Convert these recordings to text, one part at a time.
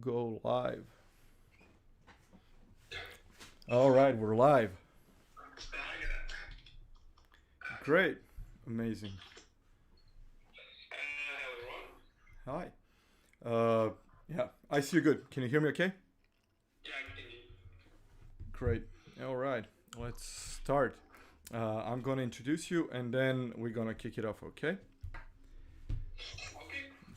Go live. All right, we're live. Great. Amazing. Hi. Uh, yeah, I see you good. Can you hear me okay? Great. All right, let's start. I'm going to introduce you and then we're going to kick it off, okay?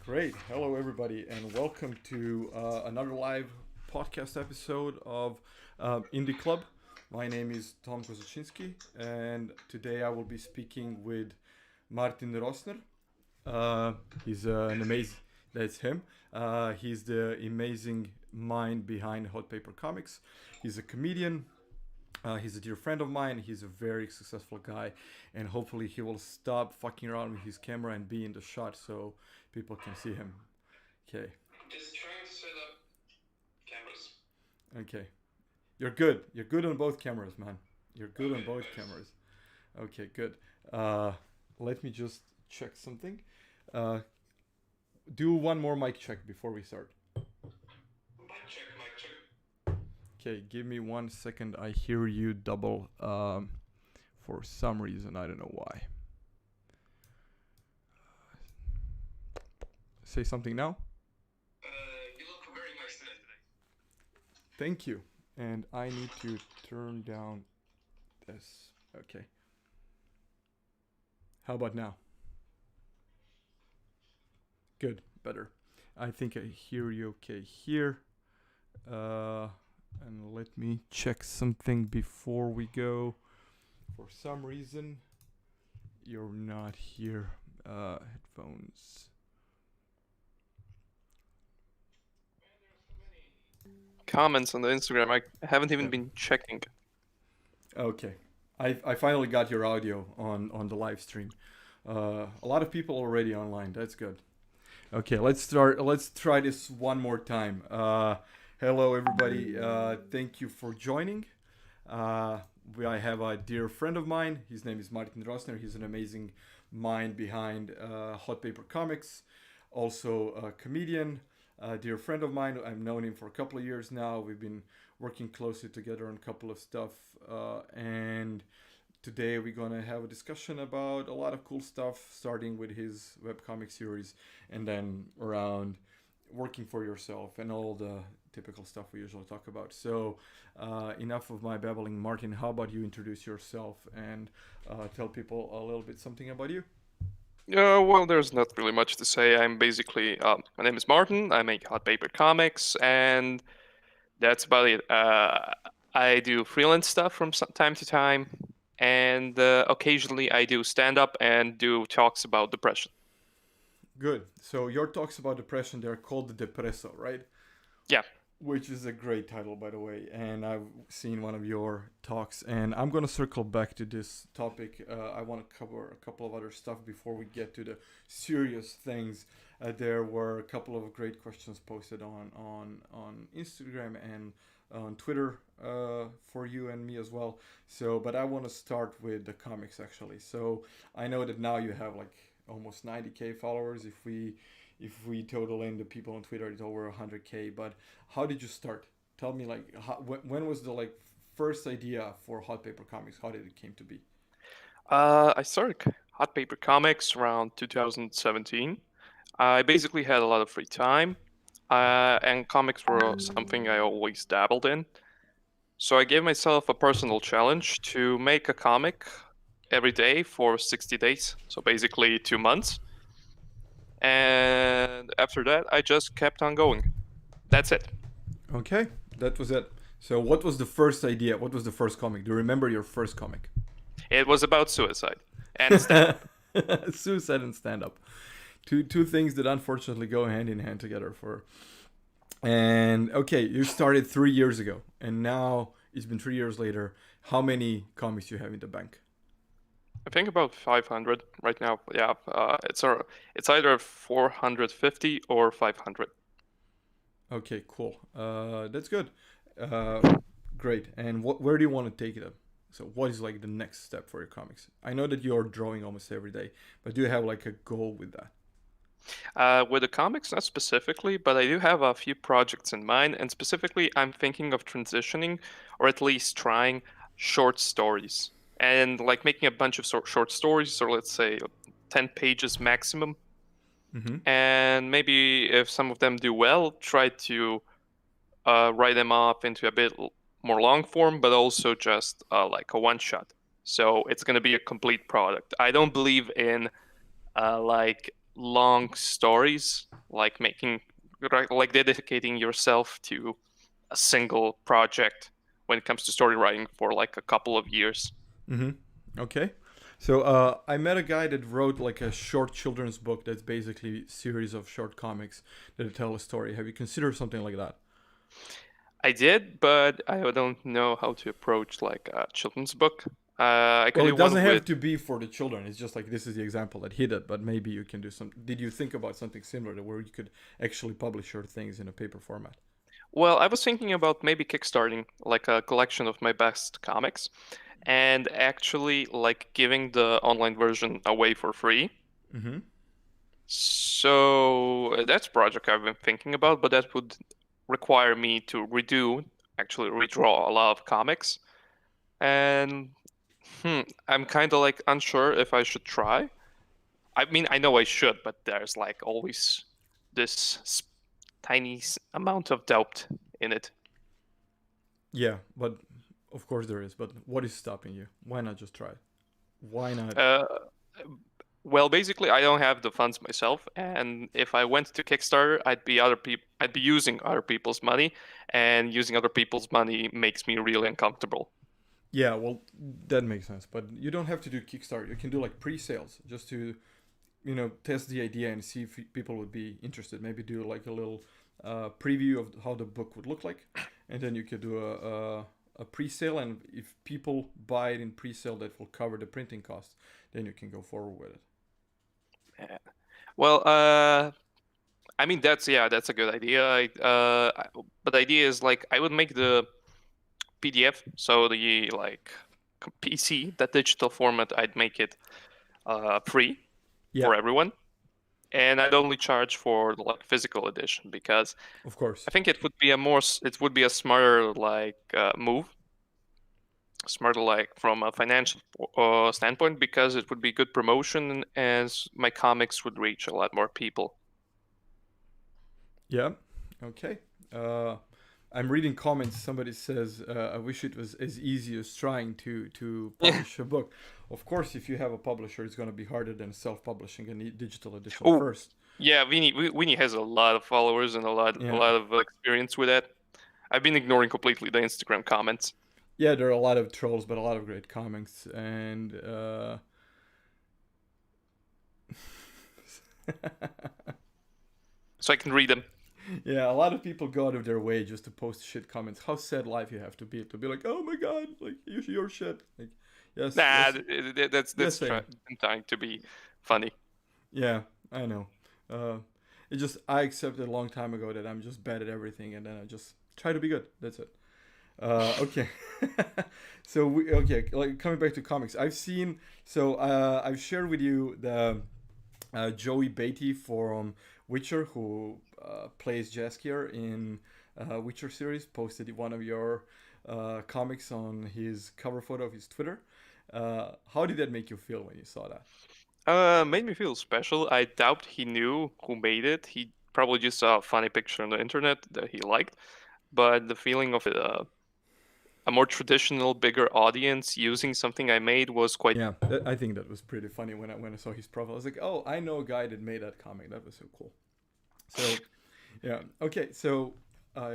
Great. Hello, everybody, and welcome to another live podcast episode of Indie Club. My name is Tom Kozacinski, and today I will be speaking with Martin Rosner. He's an amazing. That's him. He's the amazing mind behind Hot Paper Comics. He's a comedian. He's a dear friend of mine. He's a very successful guy, and hopefully he will stop fucking around with his camera and be in the shot so people can see him. Okay. Just trying to set up cameras. Okay. You're good. You're good on both cameras, man. You're good on both cameras. Okay, good. Let me just check something. Do one more mic check before we start. Mic check. Okay, give me 1 second. I hear you double for some reason. I don't know why. Say something now. You look very nice today. Thank you. And I need to turn down this. Okay. How about now? Good, better. I think I hear you okay here. And let me check something before we go. For some reason, you're not here. Headphones. Comments on the Instagram. I haven't even Yeah. been checking. Okay. I finally got your audio on the live stream. A lot of people already online. That's good. Okay, let's start. Let's try this one more time. Hello, everybody. Thank you for joining. I have a dear friend of mine. His name is Martin Rosner. He's an amazing mind behind Hot Paper Comics. Also a comedian. A dear friend of mine. I've known him for a couple of years now. We've been working closely together on a couple of stuff. And today we're going to have a discussion about a lot of cool stuff, starting with his webcomic series and then around working for yourself and all the typical stuff we usually talk about. So enough of my babbling. Martin, how about you introduce yourself and tell people a little bit something about you? Well, there's not really much to say. I'm basically, my name is Martin. I make Hot Paper Comics, and that's about it. I do freelance stuff from time to time, and occasionally I do stand-up and do talks about depression. Good. So your talks about depression, they're called the Depresso, right? Yeah. Which is a great title, by the way. And I've seen one of your talks, and I'm going to circle back to this topic. I want to cover a couple of other stuff before we get to the serious things. There were a couple of great questions posted on Instagram and on Twitter for you and me as well. So, but I want to start with the comics actually. So I know that now you have like almost 90K followers. If we total in the people on Twitter, it's over 100K. But how did you start? Tell me, like, when was the like first idea for Hot Paper Comics? How did it came to be? I started Hot Paper Comics around 2017. I basically had a lot of free time, and comics were something I always dabbled in. So I gave myself a personal challenge to make a comic every day for 60 days, so basically 2 months. And after that, I just kept on going. That's it. Okay, that was it. So, what was the first idea? What was the first comic? Do you remember your first comic? It was about suicide and stand-up. Suicide and stand up. Two things that unfortunately go hand in hand together for. And okay, you started 3 years ago, and now it's been 3 years later. How many comics you have in the bank? I think about 500 right now. Yeah, it's either 450 or 500. Okay, cool. That's good. Uh, Great. And where do you want to take it up? So, what is like the next step for your comics? I know that you're drawing almost every day, but do you have like a goal with that? With the comics, not specifically, but I do have a few projects in mind, and specifically, I'm thinking of transitioning, or at least trying, short stories, and like making a bunch of short stories, or let's say 10 pages maximum, Mm-hmm. and maybe if some of them do well, try to write them up into a bit more long form, but also just like a one shot. So it's going to be a complete product. I don't believe in like long stories, like like dedicating yourself to a single project when it comes to story writing for like a couple of years. Mm-hmm. Okay. So I met a guy that wrote like a short children's book that's basically series of short comics that tell a story. Have you considered something like that? I did, but I don't know how to approach like a children's book. I could Well, do it one doesn't with. have to be for the children. It's just like this is the example that he did, but maybe you can do some. Did you think about something similar to where you could actually publish your things in a paper format? Well, I was thinking about maybe kickstarting like a collection of my best comics, and actually like giving the online version away for free. Mm-hmm. So that's a project I've been thinking about, but that would require me to actually redraw a lot of comics. And I'm kind of like unsure if I should try. I mean, I know I should, but there's like always this tiny amount of doubt in it. Yeah, but of course there is. But what is stopping you? Why not just try? Why not? Uh, well, basically, I don't have the funds myself, and if I went to Kickstarter, I'd be using other people's money, and using other people's money makes me really uncomfortable. Yeah, well, that makes sense. But you don't have to do Kickstarter. You can do like pre-sales just to, test the idea and see if people would be interested. Maybe do like a little preview of how the book would look like, and then you could do a pre-sale. And if people buy it in pre-sale, that will cover the printing costs. Then you can go forward with it. Yeah. Well, I mean that's a good idea. But the idea is like I would make the PDF, so the like PC, that digital format, I'd make it free Yeah, for everyone, and I'd only charge for the like physical edition because of course. I think it would be a smarter like move, smarter like from a financial standpoint, because it would be good promotion as my comics would reach a lot more people. Yeah. Okay. Uh, I'm reading comments. Somebody says, "I wish it was as easy as trying to publish a book." Of course, if you have a publisher, it's going to be harder than self-publishing a digital edition Oh, first. yeah, Winnie has a lot of followers and a Yeah. lot of experience with that. I've been ignoring completely the Instagram comments, Yeah, there are a lot of trolls, but a lot of great comics, and so I can read them. yeah, a lot of people go out of their way just to post shit comments. How sad life you have to be like, "Oh my god, like you're shit." Like, yes, Nah, yes, that's yes, I am. trying to be funny. Yeah, I know. Uh, it just I accepted a long time ago that I'm just bad at everything, and then I just try to be good. That's it. Okay. So okay, like coming back to comics, I've seen. So I've shared with you the Joey Beatty from Witcher, who plays Jaskier in Witcher series, posted one of your comics on his cover photo of his Twitter. How did that make you feel when you saw that? Made me feel special. I doubt he knew who made it. He probably just saw a funny picture on the internet that he liked. But the feeling of a more traditional, bigger audience using something I made was quite. Yeah, I think that was pretty funny when I saw his profile. I was like, oh, I know a guy that made that comic. That was so cool. So, yeah, okay. So,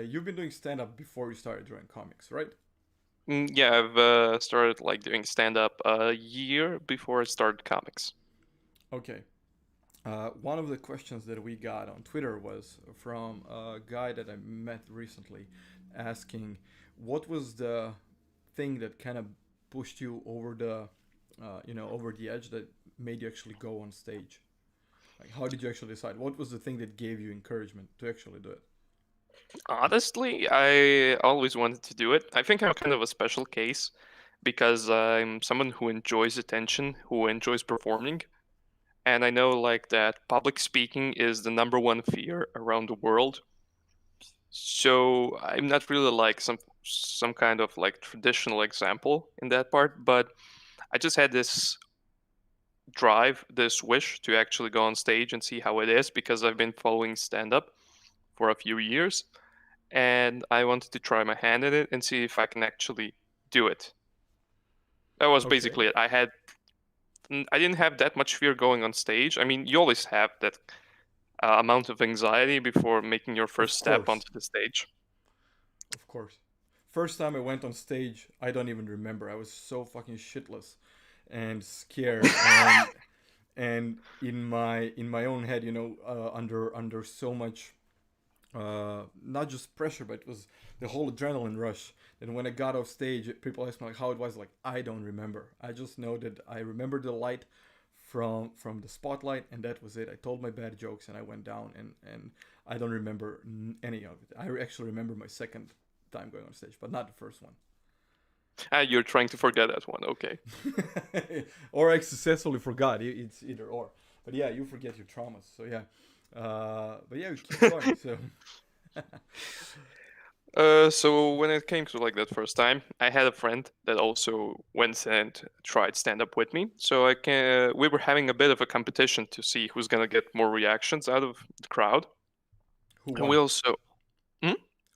you've been doing stand up before you started drawing comics, right? Yeah, I've started like doing stand up a year before I started comics. Okay. One of the questions that we got on Twitter was from a guy that I met recently, asking, what was the thing that kind of pushed you over over the edge that made you actually go on stage? Like, how did you actually decide? What was the thing that gave you encouragement to actually do it? Honestly, I always wanted to do it. I think I'm kind of a special case because I'm someone who enjoys attention, who enjoys performing, and I know like that public speaking is the number one fear around the world. So I'm not really like some kind of like traditional example in that part, but I just had this drive, this wish to actually go on stage and see how it is because I've been following stand up for a few years and I wanted to try my hand at it and see if I can actually do it. That was Okay. basically it. I didn't have that much fear going on stage. I mean, you always have that amount of anxiety before making your Of first step course. onto the stage. Of course. First time I went on stage, I don't even remember. I was so fucking shitless and scared, and in my own head, under so much not just pressure, but it was the whole adrenaline rush. And when I got off stage, people asked me like how it was. Like, I don't remember. I just know that I remember the light from the spotlight, and that was it. I told my bad jokes, and I went down, and I don't remember any of it. I actually remember my second time going on stage, but not the first one. You're trying to forget that one. Okay. Or I successfully forgot. It's either or. But yeah, you forget your traumas. So yeah. But yeah, we keep going. So So when it came to like that first time, I had a friend that also went and tried stand up with me. So we were having a bit of a competition to see who's gonna get more reactions out of the crowd. who And we won? also, hmm?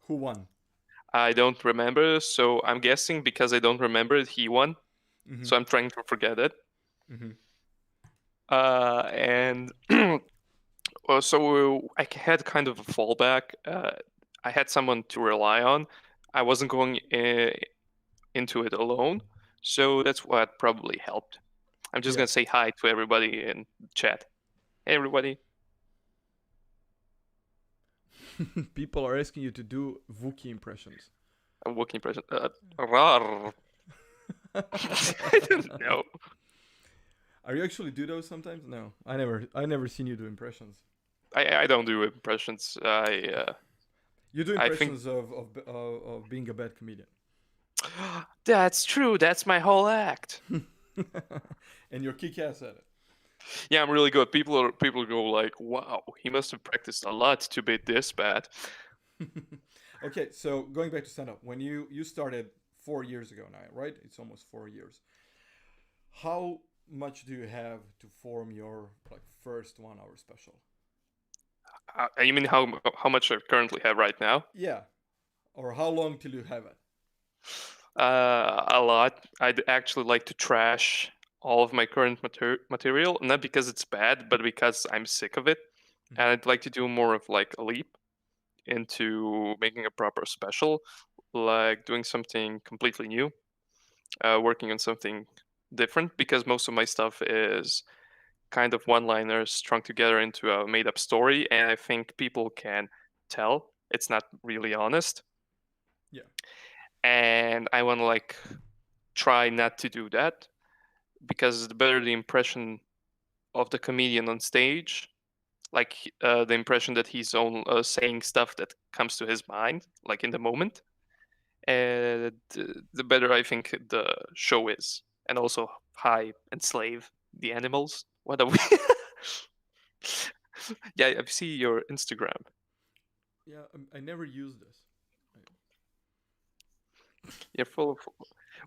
Who won? I don't remember. So I'm guessing because I don't remember it, he won. Mm-hmm. So I'm trying to forget it. Mm-hmm. And so I had kind of a fallback. I had someone to rely on. I wasn't going into it alone. So that's what probably helped. I'm just Yeah. gonna say hi to everybody in chat. Hey everybody. People are asking you to do Wookiee impressions. I'm working present. Rar. I don't know. Are you actually do those sometimes? No, I never seen you do impressions. I don't do impressions. You do I think impressions of being a bad comedian. that's true. That's my whole act. And you're kick ass at it. Yeah, I'm really good. People go like, "Wow, he must have practiced a lot to be this bad." Okay, so going back to stand up, when you started 4 years ago now, right? It's almost 4 years. How much do you have to form your like first 1 hour special? You mean how much I currently have right now? Yeah, or how long till you have it? A lot. I'd actually like to trash all of my current material, not because it's bad, but because I'm sick of it, Mhm. and I'd like to do more of like a leap into making a proper special, like doing something completely new, working on something different. Because most of my stuff is kind of one-liners strung together into a made-up story, and I think people can tell it's not really honest. Yeah, And I want to like try not to do that because the better the impression of the comedian on stage, like the impression that he's on saying stuff that comes to his mind, like in the moment, the better I think the show is, and also hi enslave the animals. What are we? Yeah, I see your Instagram. yeah. I never use this. You're full of.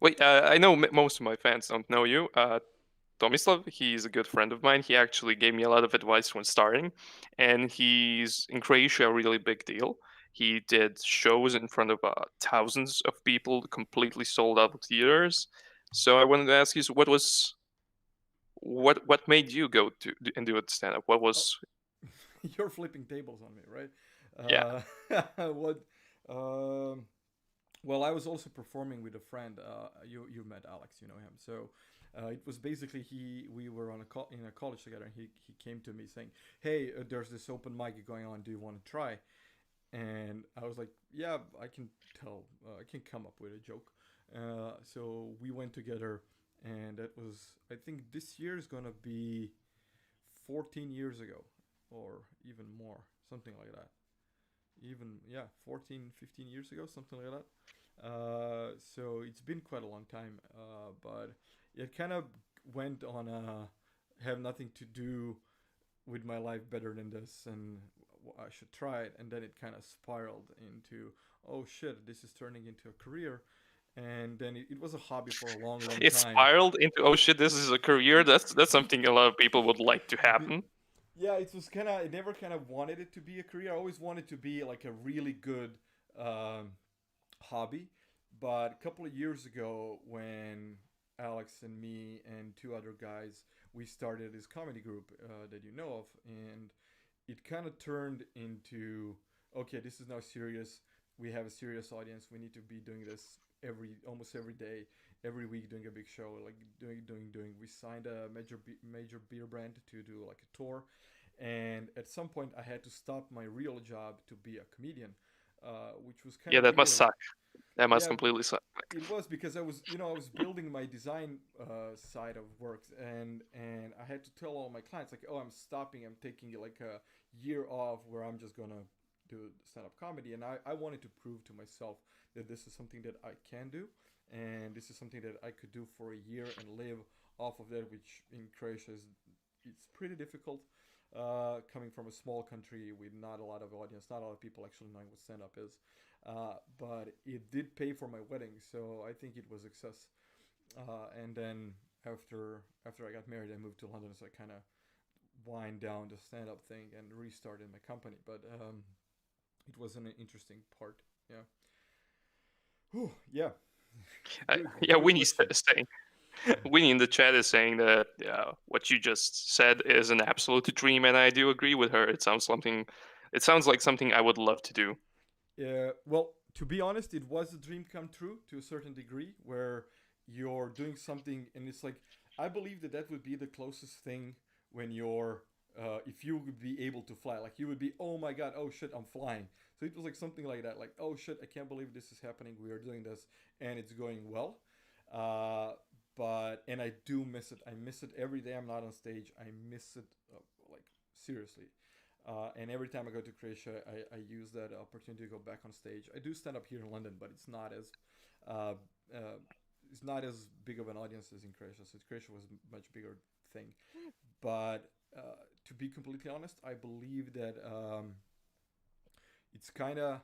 Wait, I know most of my fans don't know you. Tomislav, he's a good friend of mine. He actually gave me a lot of advice when starting, and he's in Croatia a really big deal. He did shows in front of thousands of people, completely sold out theaters. So I wanted to ask you, so what made you go to and do a stand up? What Oh, was you're flipping tables on me, right? yeah? What? Um, well, I was also performing with a friend. You met Alex, you know him. So it was basically he. We were on in a college together, and he came to me saying, "Hey, there's this open mic going on. Do you want to try?" And I was like, "Yeah, I can tell. I can come up with a joke." So we went together, and that was I think this year is gonna be 14 years ago, or even more, something like that. Even yeah, 14, 15 years ago, something like that. So it's been quite a long time, but it kind of went on a have nothing to do with my life better than this, and I should try it. And then it kind of spiraled into, oh shit, this is turning into a career. And then it was a hobby for a long, long It time. spiraled into, oh shit, this is a career. That's something a lot of people would like to happen. Yeah, it was kind of, I never kind of wanted it to be a career. I always wanted to be like a really good hobby. But a couple of years ago, when Alex and me and two other guys, we started this comedy group that you know of, and it kind of turned into, okay, this is now serious. We have a serious audience. We need to be doing this almost every day, every week, doing a big show, like doing. We signed a major beer brand to do like a tour, and at some point I had to stop my real job to be a comedian, which was kind Yeah, of that must weird. suck. That must Yeah, completely suck. it was because I was building my design side of works, and I had to tell all my clients like, oh, I'm stopping. I'm taking like a year off where I'm just gonna do stand-up comedy, and I wanted to prove to myself that this is something that I can do, and this is something that I could do for a year and live off of that, which in Croatia is it's pretty difficult. Coming from a small country with not a lot of audience, not a lot of people actually knowing what stand-up is, but it did pay for my wedding, so I think it was a success. And then after I got married, I moved to London, so I kind of wind down the stand up thing and restarted my company. But it was an interesting part. Yeah. Whew, yeah. Good. Yeah, Good Winnie's question. saying. Winnie in the chat is saying that what you just said is an absolute dream, and I do agree with her. It sounds something. It sounds like something I would love to do. Yeah. Well, to be honest, it was a dream come true to a certain degree, where you're doing something, and it's like I believe that that would be the closest thing when you're if you would be able to fly, like you would be, oh my god, oh shit, I'm flying. So it was like something like that, like oh shit, I can't believe this is happening. We are doing this, and it's going well. Uh, but and I do miss it. I miss it every day. I'm not on stage. I miss it like seriously. And every time I go to Croatia, I use that opportunity to go back on stage. I do stand up here in London, but uh, uh, it's not as big of an audience as in Croatia. So Croatia was a much bigger thing. But to be completely honest, I believe that it's kind of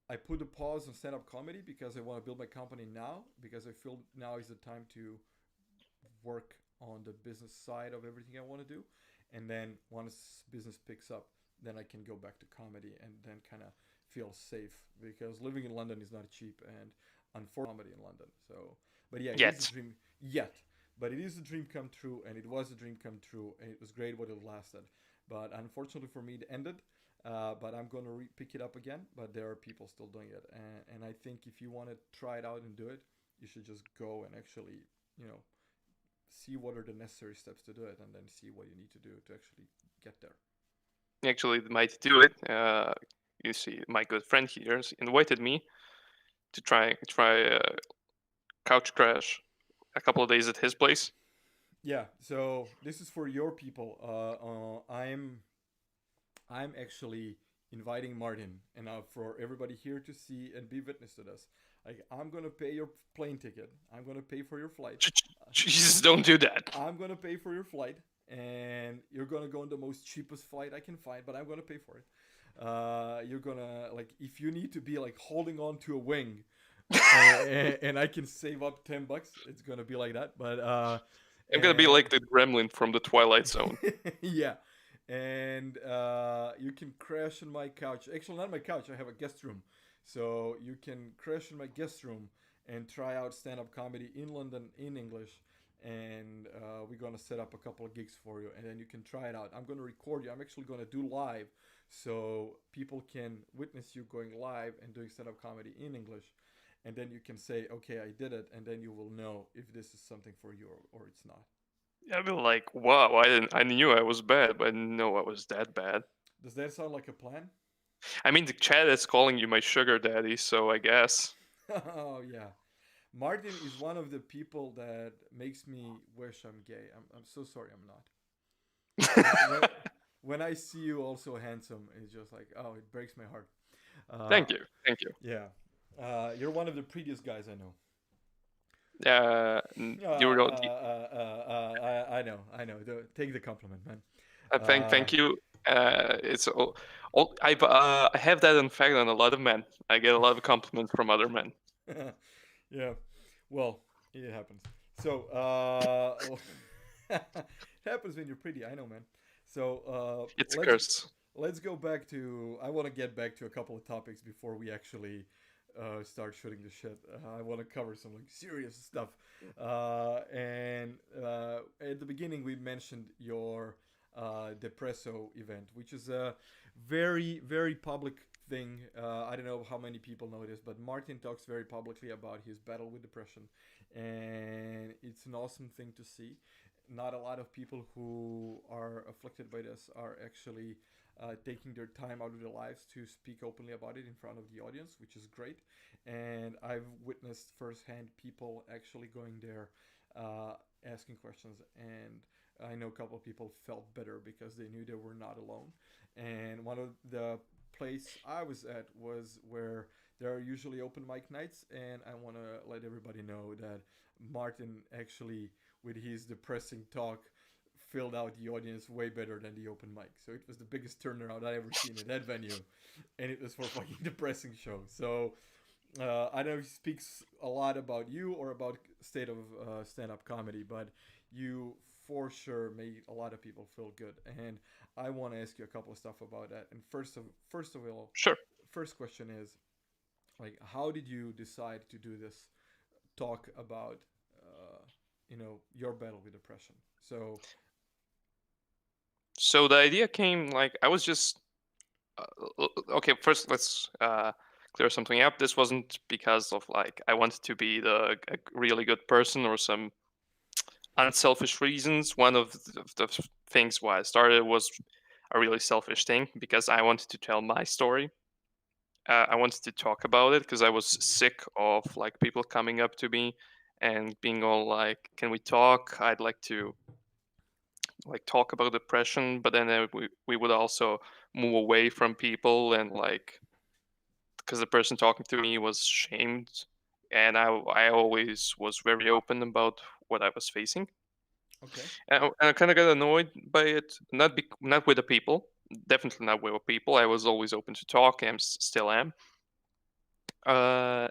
I put a pause on stand up comedy because I want to build my company now because I feel now is the time to work on the business side of everything I want to do. And then once business picks up, then I can go back to comedy and then kind of feel safe because living in London is not cheap and unfortunately comedy in London. So, but yeah, it is a Yet. dream yet. But it is a dream come true, and it was a dream come true, and it was great what it lasted. But unfortunately for me, it ended. But I'm gonna pick it up again. But there are people still doing it, and I think if you want to try it out and do it, you should just go and actually, you know, see what are the necessary steps to do it, and then see what you need to do to actually get there. Actually might do it. You see, my good friend here has invited me to try couch crash a couple of days at his place. Yeah. So this is for your people. I'm actually inviting Martin and for everybody here to see and be witness to this. Like I'm gonna pay your plane ticket. I'm gonna pay for your flight. Jesus, don't do that. I'm gonna pay for your flight, and you're gonna go on the most cheapest flight I can find, but I'm gonna pay for it. You're gonna like if you need to be like holding on to a wing, and I can save up $10. It's gonna be like that, but I'm gonna be and like the gremlin from the Twilight Zone. yeah, and you can crash on my couch. Actually, not my couch. I have a guest room, so you can crash in my guest room and try out stand-up comedy in London in English. And we're gonna set up a couple of gigs for you, and then you can try it out. I'm gonna record you. I'm actually gonna do live, so people can witness you going live and doing stand-up comedy in English. And then you can say, okay, I did it, and then you will know if this is something for you or it's not. I'd be like, wow, I knew I was bad, but I didn't know I was that bad. Does that sound like a plan? I mean, the chat is calling you my sugar daddy, so I guess. Oh yeah, Martin is one of the people that makes me wish I'm gay. I'm so sorry I'm not. When, when I see you also handsome, it's just like, oh, it breaks my heart. Uh, Thank you, thank you. yeah, you're one of the prettiest guys I know. You were. I know. Take the compliment, man. Thank you. It's all I have that in fact on a lot of men. I get a lot of compliments from other men. Yeah. Well, it happens. So, it happens when you're pretty. I know, man. So, It's a let's curse. let's go back to. I want to get back to a couple of topics before we actually start shooting the shit. I want to cover some like serious stuff. And at the beginning, we mentioned your Depresso event, which is a very public thing. I don't know how many people know this, but Martin talks very publicly about his battle with depression, and it's an awesome thing to see. Not a lot of people who are afflicted by this are actually taking their time out of their lives to speak openly about it in front of the audience, which is great. And I've witnessed firsthand people actually going there, asking questions, and I know a couple of people felt better because they knew they were not alone. And one of the place I was at was where there are usually open mic nights, and I want to let everybody know that Martin actually, with his depressing talk, filled out the audience way better than the open mic. So it was the biggest turnaround I ever seen in that venue, and it was for fucking depressing show. So I know he speaks a lot about you or about state of stand-up comedy, but you for sure made a lot of people feel good. And I want to ask you a couple of stuff about that. And first of all, Sure. first question is like, how did you decide to do this talk about, your battle with depression? So So the idea came like I was just okay. First, let's clear something up. This wasn't because of like I wanted to be a really good person or some unselfish reasons. One of the things why I started was a really selfish thing because I wanted to tell my story. I wanted to talk about it because I was sick of like people coming up to me and being all like, "Can we talk? I'd like to like talk about depression," but then we would also move away from people and like because the person talking to me was shamed, and I always was very open about what I was facing. okay, And I kind of got annoyed by it, not with the people, definitely not with the people. I was always open to talk, and still am. Oh,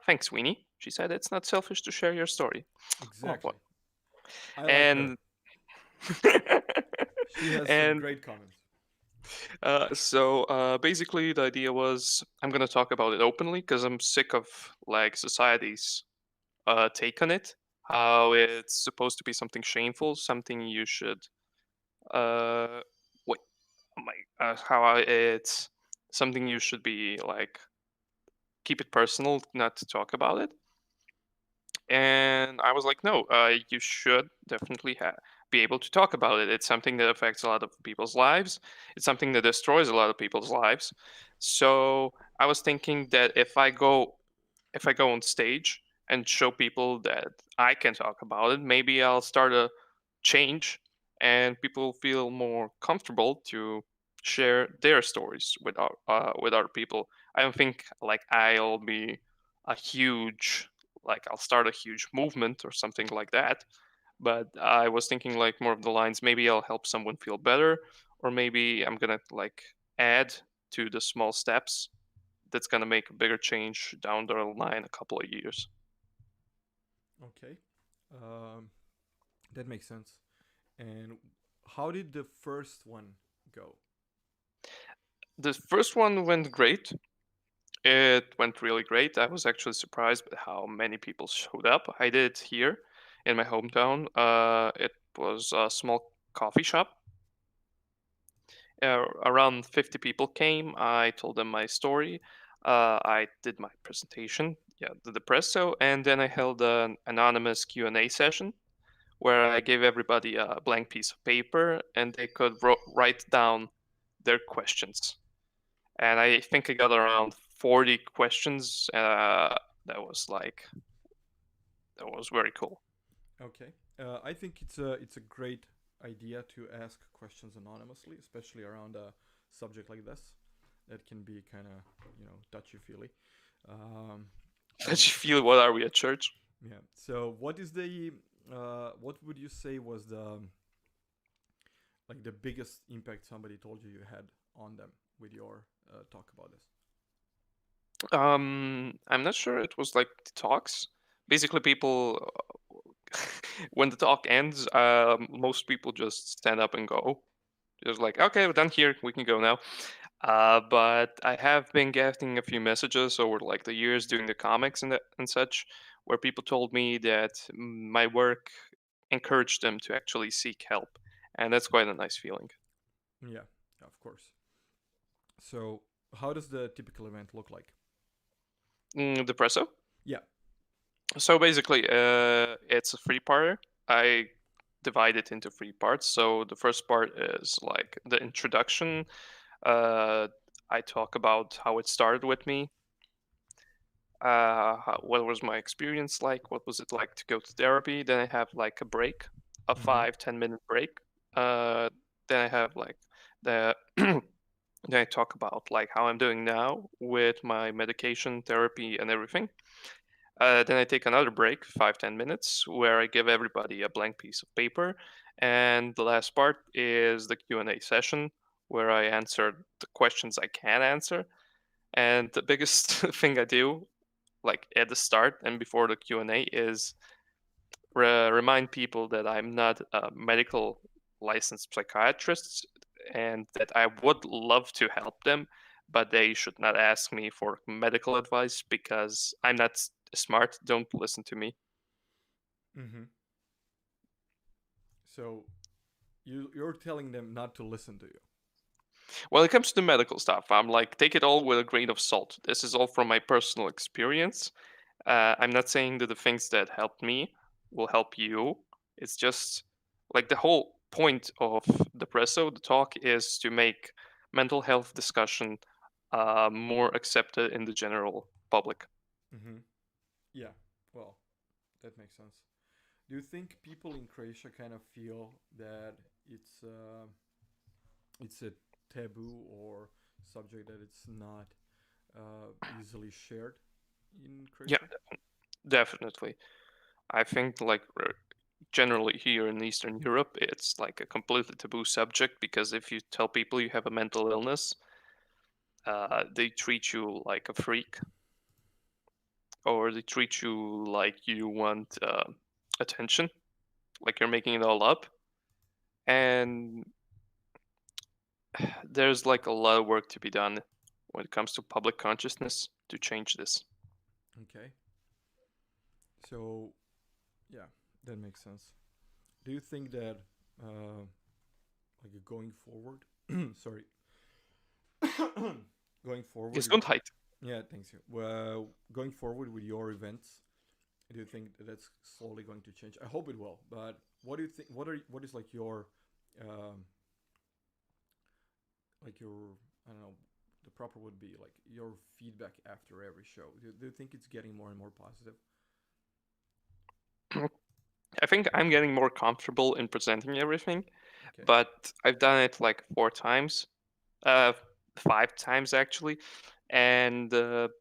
thanks, Weenie. She said it's not selfish to share your story. Oh, what? exactly. I like her. And She has some and great comments. basically, the idea was I'm gonna talk about it openly because I'm sick of like society's take on it. How it's supposed to be something shameful, something you should uh wait, oh my, it's something you should be like keep it personal, not to talk about it. And I was like, no, you should definitely be able to talk about it. It's something that affects a lot of people's lives. It's something that destroys a lot of people's lives. So I was thinking that if I go on stage and show people that I can talk about it, maybe I'll start a change, and people feel more comfortable to share their stories with other people. I don't think like I'll be a huge like I'll start a huge movement or something like that. But I was thinking like more of the lines, maybe I'll help someone feel better, or maybe I'm gonna like add to the small steps that's gonna make a bigger change down the line a couple of years. Okay, um, that makes sense. And how did the first one go? The first one went great. It went really great. I was actually surprised by how many people showed up. I did it here in my hometown. It was a small coffee shop. Around 50 people came. I told them my story. I did my presentation, yeah, the Depresso, and then I held an anonymous Q&A session where I gave everybody a blank piece of paper and they could write down their questions. And I think I got around 40 questions. That was very cool. Okay, I think it's a great idea to ask questions anonymously, especially around a subject like this. That can be kind of touchy feely. Um, Did and you feel what are we at church? Yeah. So what is the what would you say was the like the biggest impact somebody told you you had on them with your talk about this? I'm not sure it was like the talks. Basically, people, when the talk ends, most people just stand up and go. Just like, okay, we're done here. We can go now. But I have been getting a few messages over like the years doing the comics and such, where people told me that my work encouraged them to actually seek help, and that's quite a nice feeling. Yeah, of course. So how does the typical event look like? Depresso. Yeah. So basically, it's a three parter. I divide it into three parts. So the first part is like the introduction. Uh, I talk about how it started with me. What was my experience like? What was it like to go to therapy? Then I have like a break, a Mm-hmm. 5-10 minute break. Uh, then I have like the then I talk about like how I'm doing now with my medication therapy and everything. Then I take another break, 5-10 minutes, where I give everybody a blank piece of paper, and the last part is the Q&A session, where I answer the questions I can answer. And the biggest thing I do, like at the start and before the Q&A, is remind people that I'm not a medical licensed psychiatrist, and that I would love to help them, but they should not ask me for medical advice because I'm not smart. Don't listen to me. Mm-hmm. So you're telling them not to listen to you. When it comes to medical stuff, I'm like, take it all with a grain of salt. This is all from my personal experience. I'm not saying that the things that helped me will help you. It's just like the whole point of Depresso, the talk, is to make mental health discussion more accepted in the general public. Mm-hmm. Yeah. Well, that makes sense. Do you think people in Croatia kind of feel that it's a taboo or subject that it's not easily shared in Yeah, Croatia? definitely. I think like generally here in Eastern Europe, it's like a completely taboo subject because if you tell people you have a mental illness, they treat you like a freak, or they treat you like you want attention, like you're making it all up. And there's like a lot of work to be done when it comes to public consciousness to change this. Okay. So yeah, that makes sense. Do you think that like going forward, sorry, going forward with Gesundheit. yeah, thanks you. Well, going forward with your events, do you think that that's slowly going to change? I hope it will. But what do you think? What is um, like your I don't know. The proper would be like your feedback after every show. Do you think it's getting more and more positive? I think I'm getting more comfortable in presenting everything, Okay. but I've done it like 4 times, uh, 5 times actually, and the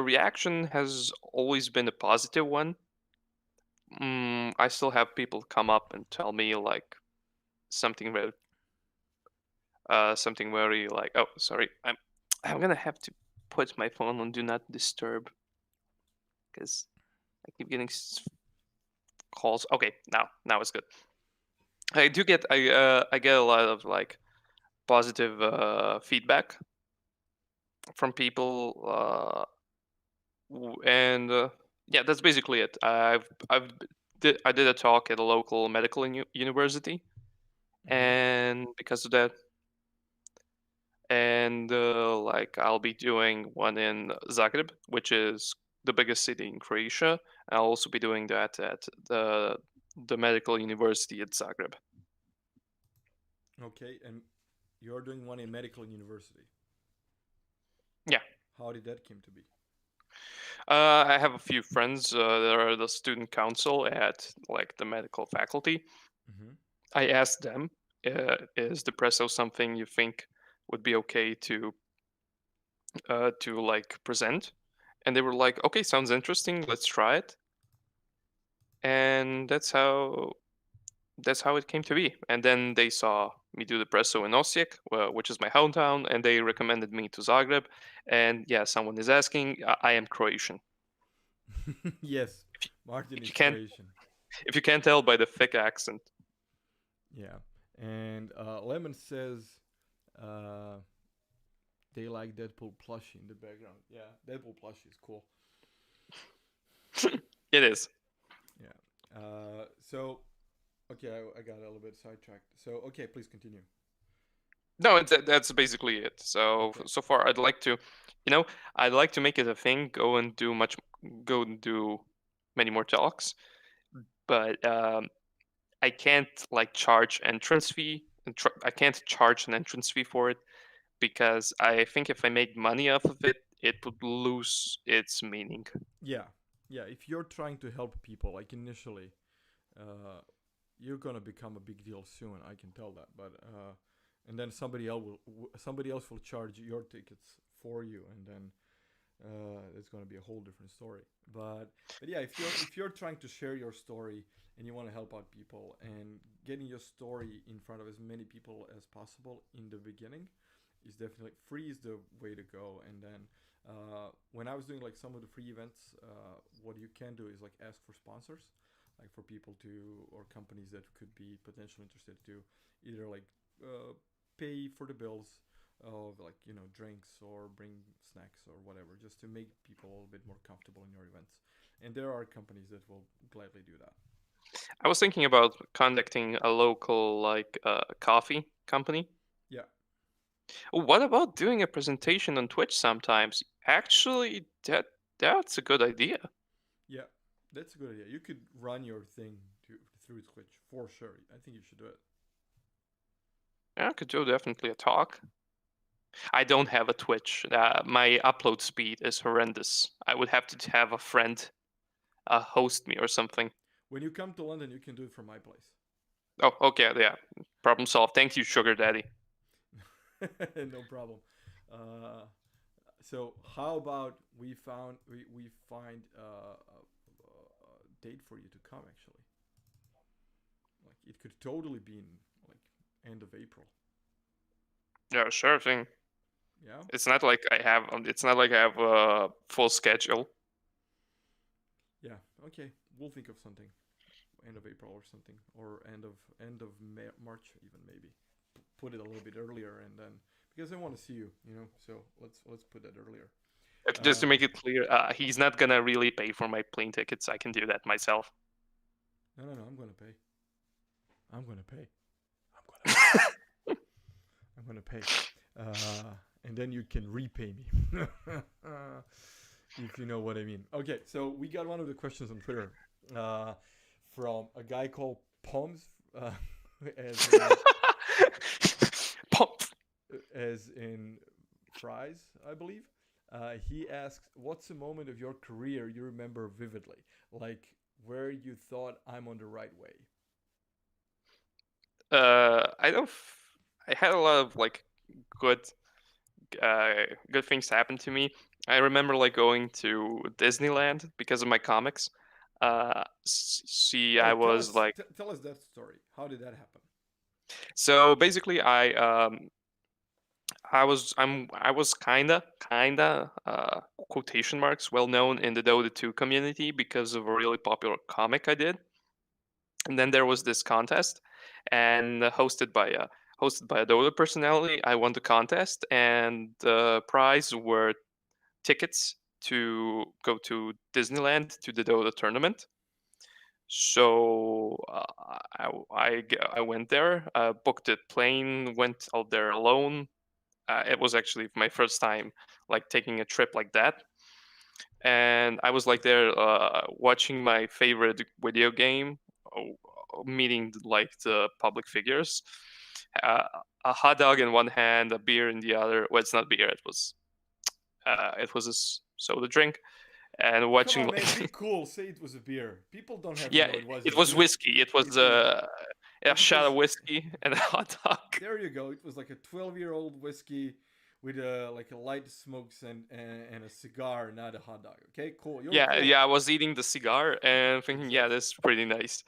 reaction has always been a positive one. I still have people come up and tell me like something very, something very like, oh, sorry, I'm gonna have to put my phone on do not disturb because I keep getting calls. Okay, now it's good. I get a lot of like positive feedback from people, and yeah, that's basically it. I did a talk at a local medical university, Mm-hmm. and because of that, and like I'll be doing one in Zagreb, which is the biggest city in Croatia. I'll also be doing that at the medical university at Zagreb. Okay, and you're doing one in medical university. Yeah, How did that come to be? I have a few friends that are the student council at like the medical faculty. Mm-hmm. I asked them, "Is Depresso something you think would be okay to like present?" and they were like, "Okay, sounds interesting. Let's try it." And that's how it came to be. And then they saw me do Depresso in Osijek, which is my hometown, and they recommended me to Zagreb. And yeah, someone is asking, I am Croatian. Yes, Martin If is you can't, Croatian. if you can't tell by the thick accent. Yeah, and Lemon says they like Deadpool plushie in the background. Yeah, Deadpool plushie is cool. It is. Yeah. So, okay, I got a little bit sidetracked. So, okay, please continue. No, that's basically it. So Okay. so far, I'd like to make it a thing. Go and do many more talks, but I can't like charge entrance fee. I can't charge an entrance fee for it because I think if I made money off of it, it would lose its meaning. Yeah, yeah. If you're trying to help people, like initially, uh, you're gonna become a big deal soon. I can tell that. But and then somebody else will charge your tickets for you, and then it's gonna be a whole different story. But yeah, if you're trying to share your story and you want to help out people and getting your story in front of as many people as possible in the beginning is definitely free is the way to go. And then when I was doing like some of the free events, what you can do is like ask for sponsors, like for people to or companies that could be potentially interested to either like pay for the bills of like drinks or bring snacks or whatever, just to make people a little bit more comfortable in your events. And there are companies that will gladly do that. I was thinking about contacting a local coffee company. Yeah, What about doing a presentation on Twitch sometimes? Actually, that's a good idea. yeah, that's a good idea. You could run your thing through Twitch for sure. I think you should do it. Yeah, I could do definitely a talk. I don't have a Twitch. My upload speed is horrendous. I would have to have a friend host me or something. When you come to London, you can do it from my place. Oh, okay, yeah. Problem solved. Thank you, Sugar Daddy. No problem. Uh, so how about we find a date for you to come? Actually, like it could totally be in like end of April. Yeah, sure thing. Yeah. It's not like I have. It's not like I have a full schedule. Yeah. Okay. We'll think of something. End of April or something, or end of March even maybe. Put it a little bit earlier, and then because I want to see you, So let's put that earlier. Just to make it clear, he's not gonna really pay for my plane tickets. I can do that myself. No, no, no. I'm gonna pay. I'm gonna pay. I'm gonna. I'm gonna pay. And then you can repay me. If you know what I mean. Okay, so we got one of the questions on Twitter from a guy called Poms, as in, Pop. as in fries, I believe. He asks, "What's a moment of your career you remember vividly, like where you thought I'm on the right way?" I don't. I had a lot of like good, good things happen to me. I remember like going to Disneyland because of my comics. See, Oh, I tell was us, like, tell us that story. How did that happen? so basically, I was kinda quotation marks well known in the Dota 2 community because of a really popular comic I did. And then there was this contest, and hosted by a Dota personality. I won the contest, and the prize were tickets to go to Disneyland to the Dota tournament. So I went there, booked a plane, went out there alone. It was actually my first time like taking a trip like that, and I was like there watching my favorite video game, meeting like the public figures. Uh, a hot dog in one hand, a beer in the other. Well, it's not beer. It was a soda drink, and Come watching on, man, be like cool. Say it was a beer. People don't have to yeah, know it was it that. was whiskey. It was Yeah, a it shot of was. whiskey and a hot dog. There you go. It was like a 12-year-old whiskey with like a light smokes and a cigar, not a hot dog. Okay, cool. You're Yeah, cool. yeah. I was eating the cigar and thinking, yeah, Exactly. this is pretty nice.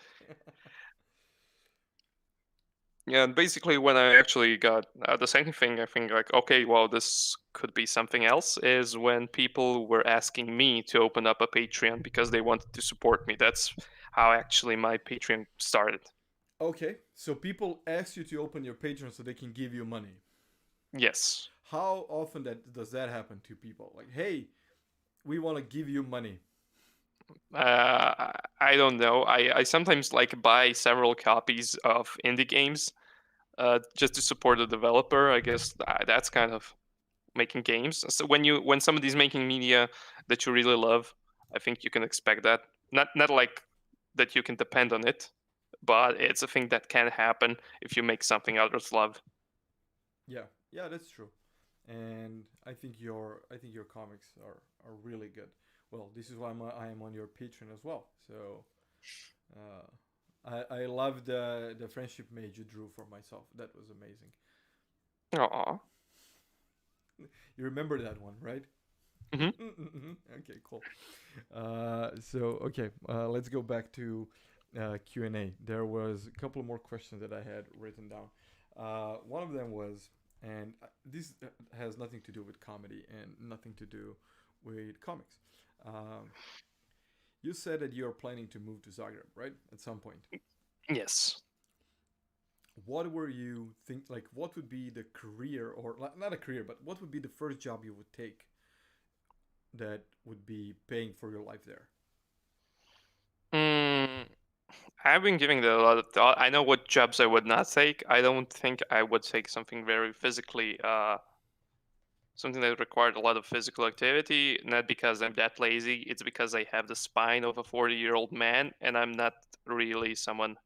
Yeah, and basically when I actually got the second thing, I think like, okay, well, this could be something else, is when people were asking me to open up a Patreon because they wanted to support me. That's how actually my Patreon started. Okay, so people ask you to open your Patreon so they can give you money. Yes. How often that does that happen to people? Like, hey, we want to give you money. I don't know. I sometimes like buy several copies of indie games just to support the developer. I guess that's kind of making games. So when somebody's making media that you really love, I think you can expect that. Not like that you can depend on it, but it's a thing that can happen if you make something others love. Yeah, yeah, that's true. And I think your comics are really good. Well, this is why I am on your Patreon as well. So I love the friendship mage you drew for myself. That was amazing. Aw. You remember that one, right? Hmm. Okay, cool. Let's go back to Q&A. There was a couple more questions that I had written down. One of them was, and this has nothing to do with comedy and nothing to do with comics. Um, you said that you're planning to move to Zagreb, right? At some point. Yes. What were you think like? What would be the career, or not a career, but what would be the first job you would take that would be paying for your life there? Mm, I've been giving that a lot of thought. I know what jobs I would not take. I don't think I would take something very physically, something that required a lot of physical activity. Not because I'm that lazy. It's because I have the spine of a 40-year-old man, and I'm not really someone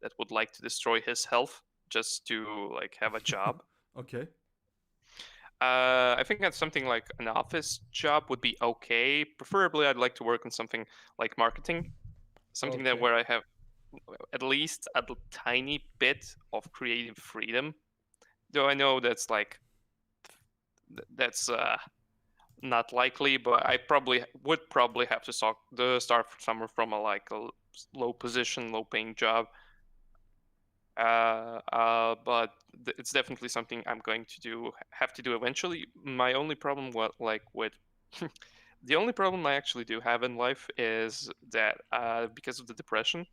that would like to destroy his health just to like have a job. Okay. I think that something like an office job would be okay. Preferably, I'd like to work on something like marketing, something that Okay. where I have at least a tiny bit of creative freedom. Though I know that's like that's not likely, but I probably would probably have to start somewhere from a like a low position, low paying job. But it's definitely something I'm going to have to do eventually. My only problem, with the only problem I actually do have in life is that because of the depression,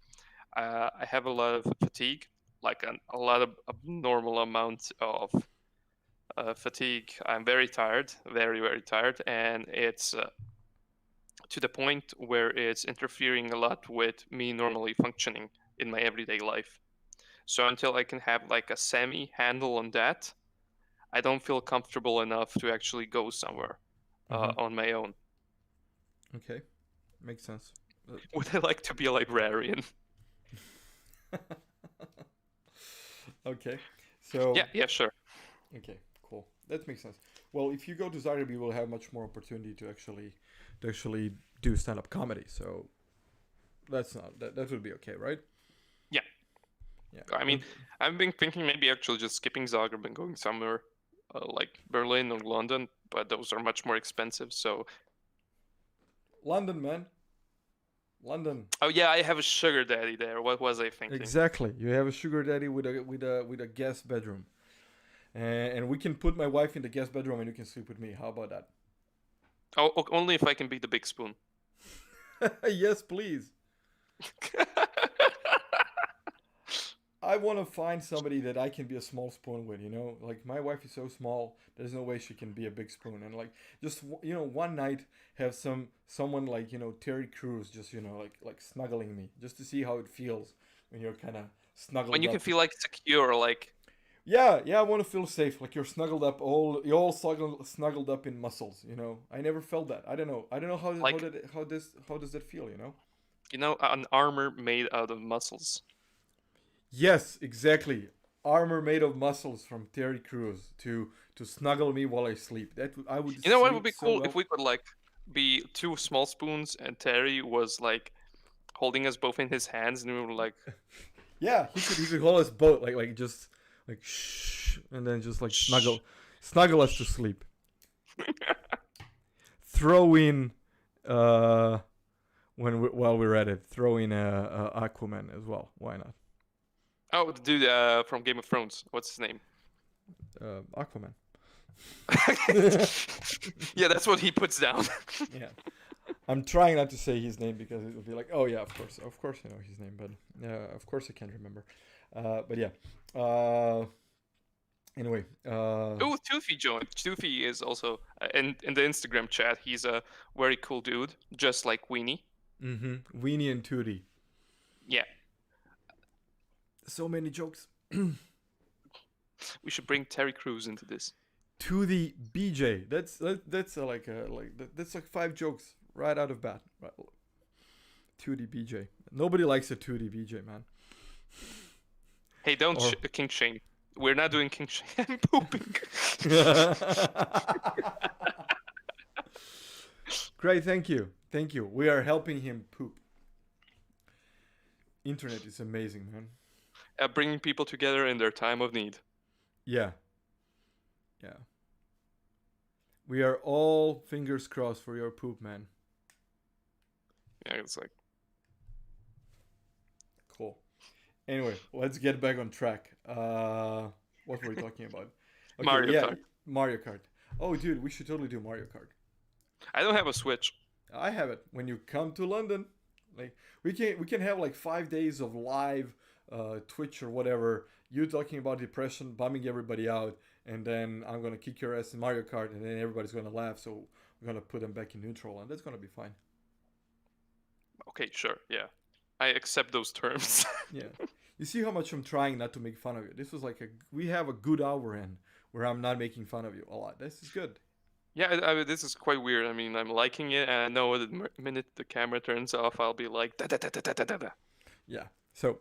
I have a lot of fatigue, like a lot of abnormal amount of fatigue. I'm very tired, very, very tired, and it's to the point where it's interfering a lot with me normally functioning in my everyday life. So until I can have like a semi handle on that, I don't feel comfortable enough to actually go somewhere Mm-hmm. on my own. Okay. Makes sense. Would I like to be a librarian? Okay. Yeah, So, yeah, sure. okay, cool. That makes sense. Well, if you go to Zagreb, you will have much more opportunity to actually do stand-up comedy. So that would be okay, right? Yeah, Yeah. I mean, I've been thinking maybe actually just skipping Zagreb and going somewhere like Berlin or London, but those are much more expensive. So, London, man. London. oh yeah, I have a sugar daddy there. What was I thinking? Exactly. You have a sugar daddy with a guest bedroom, and we can put my wife in the guest bedroom, and you can sleep with me. How about that? Oh, only if I can be the big spoon. Yes, please. I want to find somebody that I can be a small spoon with, you know? Like my wife is so small, there's no way she can be a big spoon. And like just one night have someone like, Terry Crews just, like snuggling me just to see how it feels when you're kind of When snuggled you can up. feel like secure, like Yeah, yeah, I want to feel safe, like you're snuggled up, you're all snuggled up in muscles, you know? I never felt that. I don't know. I don't know like how does that feel, you know? an armor made out of muscles. Yes, exactly. Armor made of muscles from Terry Crews to snuggle me while I sleep. I would You know what would sleep be so cool if well. we could like be two small spoons and Terry was like holding us both in his hands and we were like, Yeah, he could hold us both like just like shh, and then just like shh. Snuggle us to sleep. Throw in while we're at it, throw in Aquaman as well. Why not? Oh, the dude from Game of Thrones. What's his name? Aquaman. Yeah, that's what he puts down. Yeah. I'm trying not to say his name because it will be like, oh yeah, of course I know his name, but of course I can't remember. But yeah. Anyway. Oh, Toofy joined. Toofy is also in the Instagram chat. He's a very cool dude, just like Weenie. Mm-hmm. Weenie and Tootie. Yeah. So many jokes. We should bring Terry Crews into this. To the BJ. That's that's like 5 jokes right out of bat. Right. To the BJ. Nobody likes a 2D BJ, man. Hey, don't kink shame. We're not doing kink shame. I'm pooping. Great, thank you. We are helping him poop. Internet is amazing, man. Bringing people together in their time of need. Yeah. We are all fingers crossed for your poop, man. Yeah, it's like... Cool. Anyway, let's get back on track. What were we talking about? Okay, Kart. Mario Kart. Oh, dude, we should totally do Mario Kart. I don't have a Switch. I have it. When you come to London, like we can have like 5 days of live Twitch or whatever. You talking about depression, bumming everybody out, and then I'm gonna kick your ass in Mario Kart, and then everybody's gonna laugh. So we're gonna put them back in neutral, and that's gonna be fine. Okay, sure. Yeah, I accept those terms. Yeah. You see how much I'm trying not to make fun of you. This was like we have a good hour in where I'm not making fun of you a lot. This is good. Yeah, I mean, this is quite weird. I mean, I'm liking it, and I know the minute the camera turns off, I'll be like, da da da da da da da. Yeah. So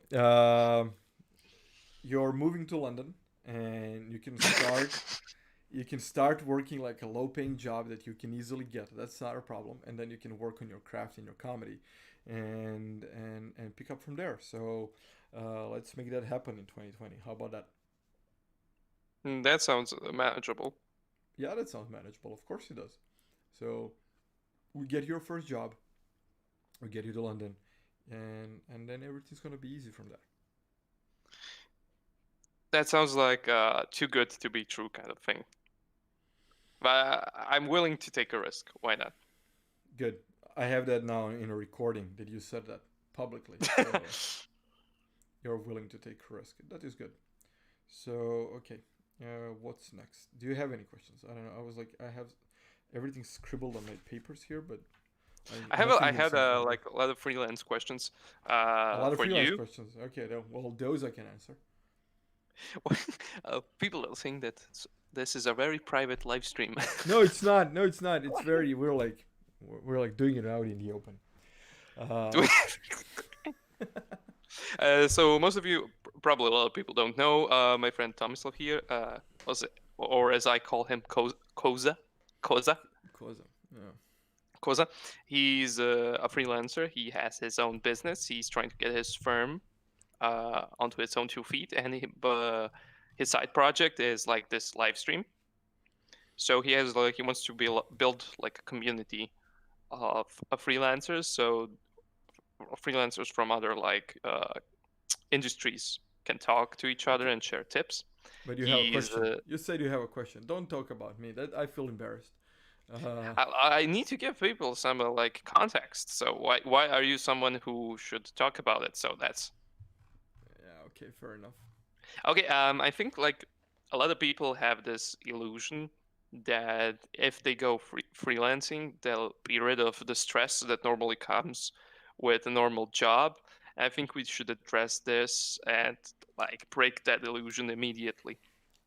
you're moving to London, and you can start working like a low-paying job that you can easily get. That's not a problem, and then you can work on your craft and your comedy, and pick up from there. So let's make that happen in 2020. How about that? That sounds manageable. Yeah, that sounds manageable. Of course it does. So we get your first job, we get you to London, and then everything's gonna be easy from there. That sounds like too good to be true kind of thing. But I'm willing to take a risk. Why not? Good. I have that now in a recording that you said that publicly. So you're willing to take a risk. That is good. So okay. What's next? Do you have any questions? I don't know. I was like, I have everything scribbled on my papers here, but I had like a lot of freelance questions. A lot of for freelance you. questions. Okay, well, those I can answer. People are saying that this is a very private live stream. No, it's not. It's very. We're like doing it out in the open. So most of you, probably a lot of people don't know, my friend Tomislav here, or as I call him, Koza. Yeah. Koza. He's a freelancer. He has his own business. He's trying to get his firm onto its own 2 feet, and his side project is like this live stream. So he wants to build like a community of freelancers. So freelancers from other industries can talk to each other and share tips. But you have a question. You said you have a question. Don't talk about me. That I feel embarrassed. I need to give people some context. So why are you someone who should talk about it? So that's... Yeah, okay, fair enough. Okay, I think like a lot of people have this illusion that if they go freelancing, they'll be rid of the stress that normally comes with a normal job. I think we should address this and break that illusion immediately.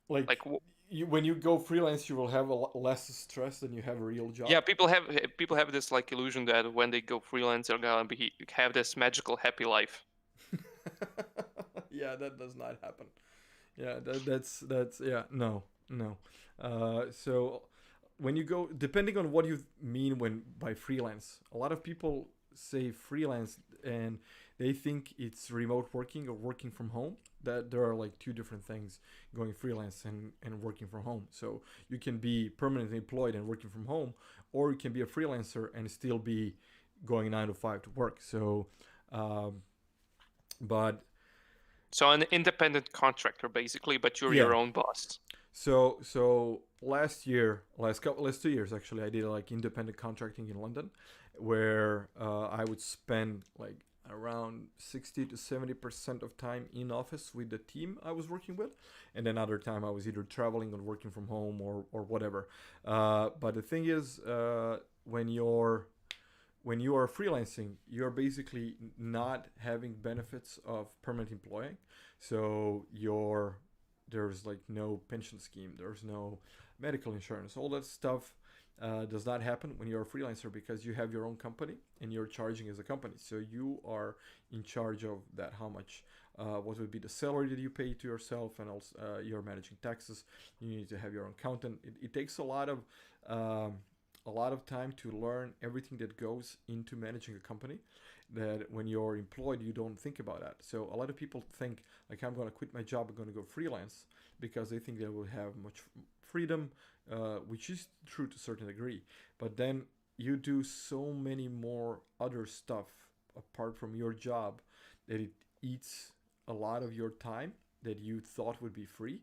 When you go freelance, you will have less stress than you have a real job. Yeah, people have this illusion that when they go freelance, they're gonna have this magical happy life. Yeah, that does not happen. Yeah, that's yeah, no. So when you go, depending on what you mean by freelance, a lot of people say freelance and they think it's remote working or working from home, that there are like two different things, going freelance and working from home. So you can be permanently employed and working from home, or you can be a freelancer and still be going 9 to 5 to work. So, but So an independent contractor basically, but you're yeah. your own boss. So last 2 years actually, I did like independent contracting in London, where I would spend like around 60 to 70% of time in office with the team I was working with, and then other time I was either traveling or working from home or whatever. But the thing is, when you are freelancing, you're basically not having benefits of permanent employing. So there's like no pension scheme, there's no medical insurance, all that stuff does not happen when you're a freelancer, because you have your own company and you're charging as a company. So you are in charge of that, how much, what would be the salary that you pay to yourself, and also you're managing taxes. You need to have your own accountant. It takes a lot of time to learn everything that goes into managing a company, that when you're employed you don't think about that. So a lot of people think like, I'm going to quit my job, I'm going to go freelance, because they think they will have much freedom, which is true to a certain degree. But then you do so many more other stuff apart from your job, that it eats a lot of your time that you thought would be free,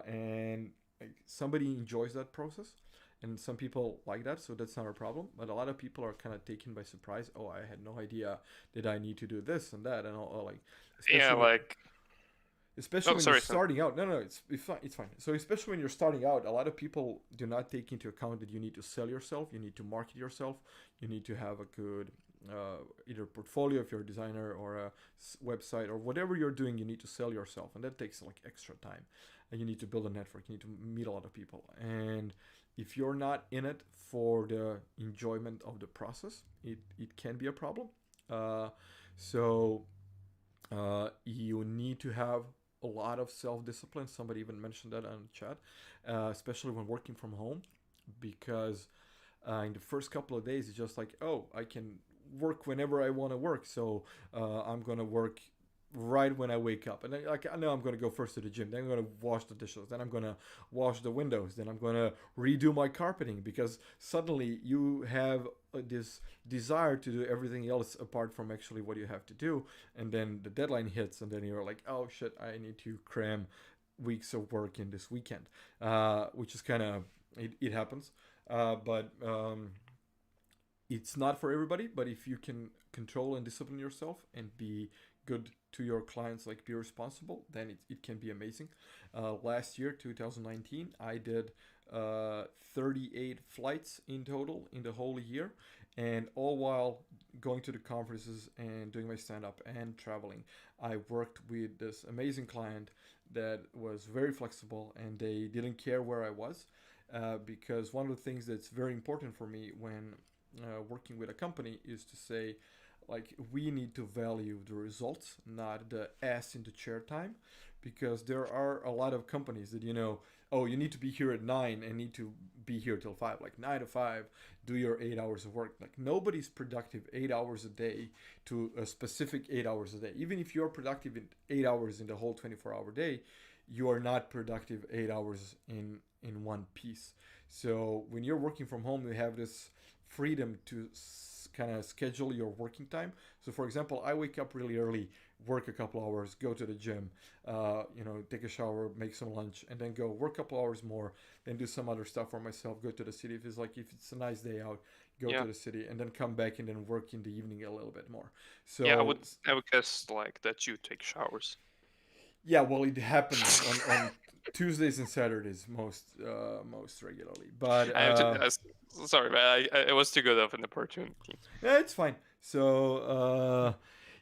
and like, somebody enjoys that process, and some people like that, so that's not a problem. But a lot of people are kind of taken by surprise. Oh, I had no idea that I need to do this and that, and all, like, Yeah, especially like especially oh, when you're sorry, sorry. starting out. No, it's fine, it's fine. So especially when you're starting out, a lot of people do not take into account that you need to sell yourself, you need to market yourself, you need to have a good either portfolio if you're a designer, or a website, or whatever you're doing. You need to sell yourself, and that takes like extra time, and you need to build a network, you need to meet a lot of people. And if you're not in it for the enjoyment of the process, it can be a problem. uh, so you need to have a lot of self-discipline. Somebody even mentioned that on the chat, especially when working from home, because in the first couple of days it's just like, oh, I can work whenever I want to work. So I'm gonna work right when I wake up, and then, like, I know I'm gonna go first to the gym, then I'm gonna wash the dishes, then I'm gonna wash the windows, then I'm gonna redo my carpeting, because suddenly you have this desire to do everything else apart from actually what you have to do, and then the deadline hits, and then you're like, oh shit, I need to cram weeks of work in this weekend, which is kind of, it happens, but it's not for everybody. But if you can control and discipline yourself and be good to your clients, like be responsible, then it can be amazing. Last year, 2019, I did 38 flights in total in the whole year, and all while going to the conferences and doing my stand-up and traveling. I worked with this amazing client that was very flexible, and they didn't care where I was, because one of the things that's very important for me when working with a company is to say, like, we need to value the results, not the ass in the chair time, because there are a lot of companies that, oh, you need to be here at 9 and need to be here till 5, like 9 to 5, do your 8 hours of work. Like, nobody's productive 8 hours a day to a specific 8 hours a day. Even if you're productive in 8 hours in the whole 24-hour day, you are not productive 8 hours in one piece. So when you're working from home, you have this freedom to kind of schedule your working time. So for example, I wake up really early, work a couple hours, go to the gym, take a shower, make some lunch, and then go work a couple hours more, then do some other stuff for myself, go to the city. If it's a nice day out, go Yeah, to the city, and then come back and then work in the evening a little bit more. yeah. So I would guess like that you take showers. yeah, well, it happens on Tuesdays and Saturdays most regularly, but I have to. Sorry, man. It was too good of an opportunity. yeah, it's fine. So,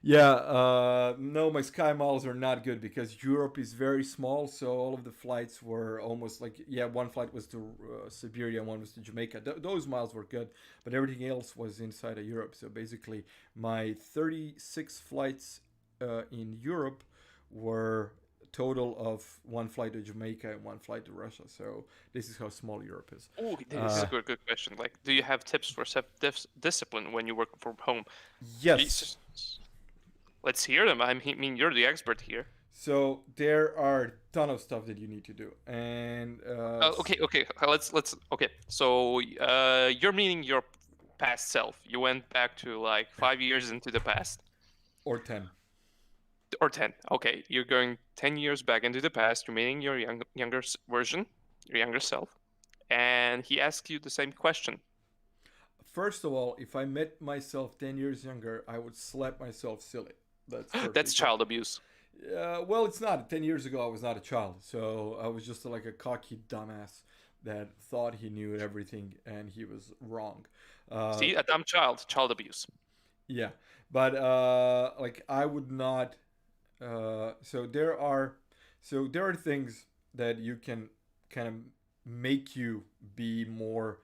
yeah, no, my Sky Miles are not good because Europe is very small. So all of the flights were almost like, yeah, one flight was to Siberia and one was to Jamaica. Those miles were good, but everything else was inside of Europe. So basically, my 36 flights in Europe were total of one flight to Jamaica and one flight to Russia. So this is how small Europe is. Oh, this is a good question. Like, do you have tips for self-discipline when you work from home? Yes. Jesus. Let's hear them. I mean, you're the expert here. So there are a ton of stuff that you need to do, and Okay. Let's. Okay. So, you're meaning your past self. You went back to like 5 years into the past, or 10. or 10. Okay, you're going 10 years back into the past. You're meaning your younger version, your younger self, and he asked you the same question. First of all, if I met myself 10 years younger, I would slap myself silly. That's That's perfectly clear. child abuse. Well, it's not. 10 years ago, I was not a child. So I was just like a cocky dumbass that thought he knew everything and he was wrong. See, a dumb child abuse. Yeah. But like I would not. So there are things that you can kind of make you be more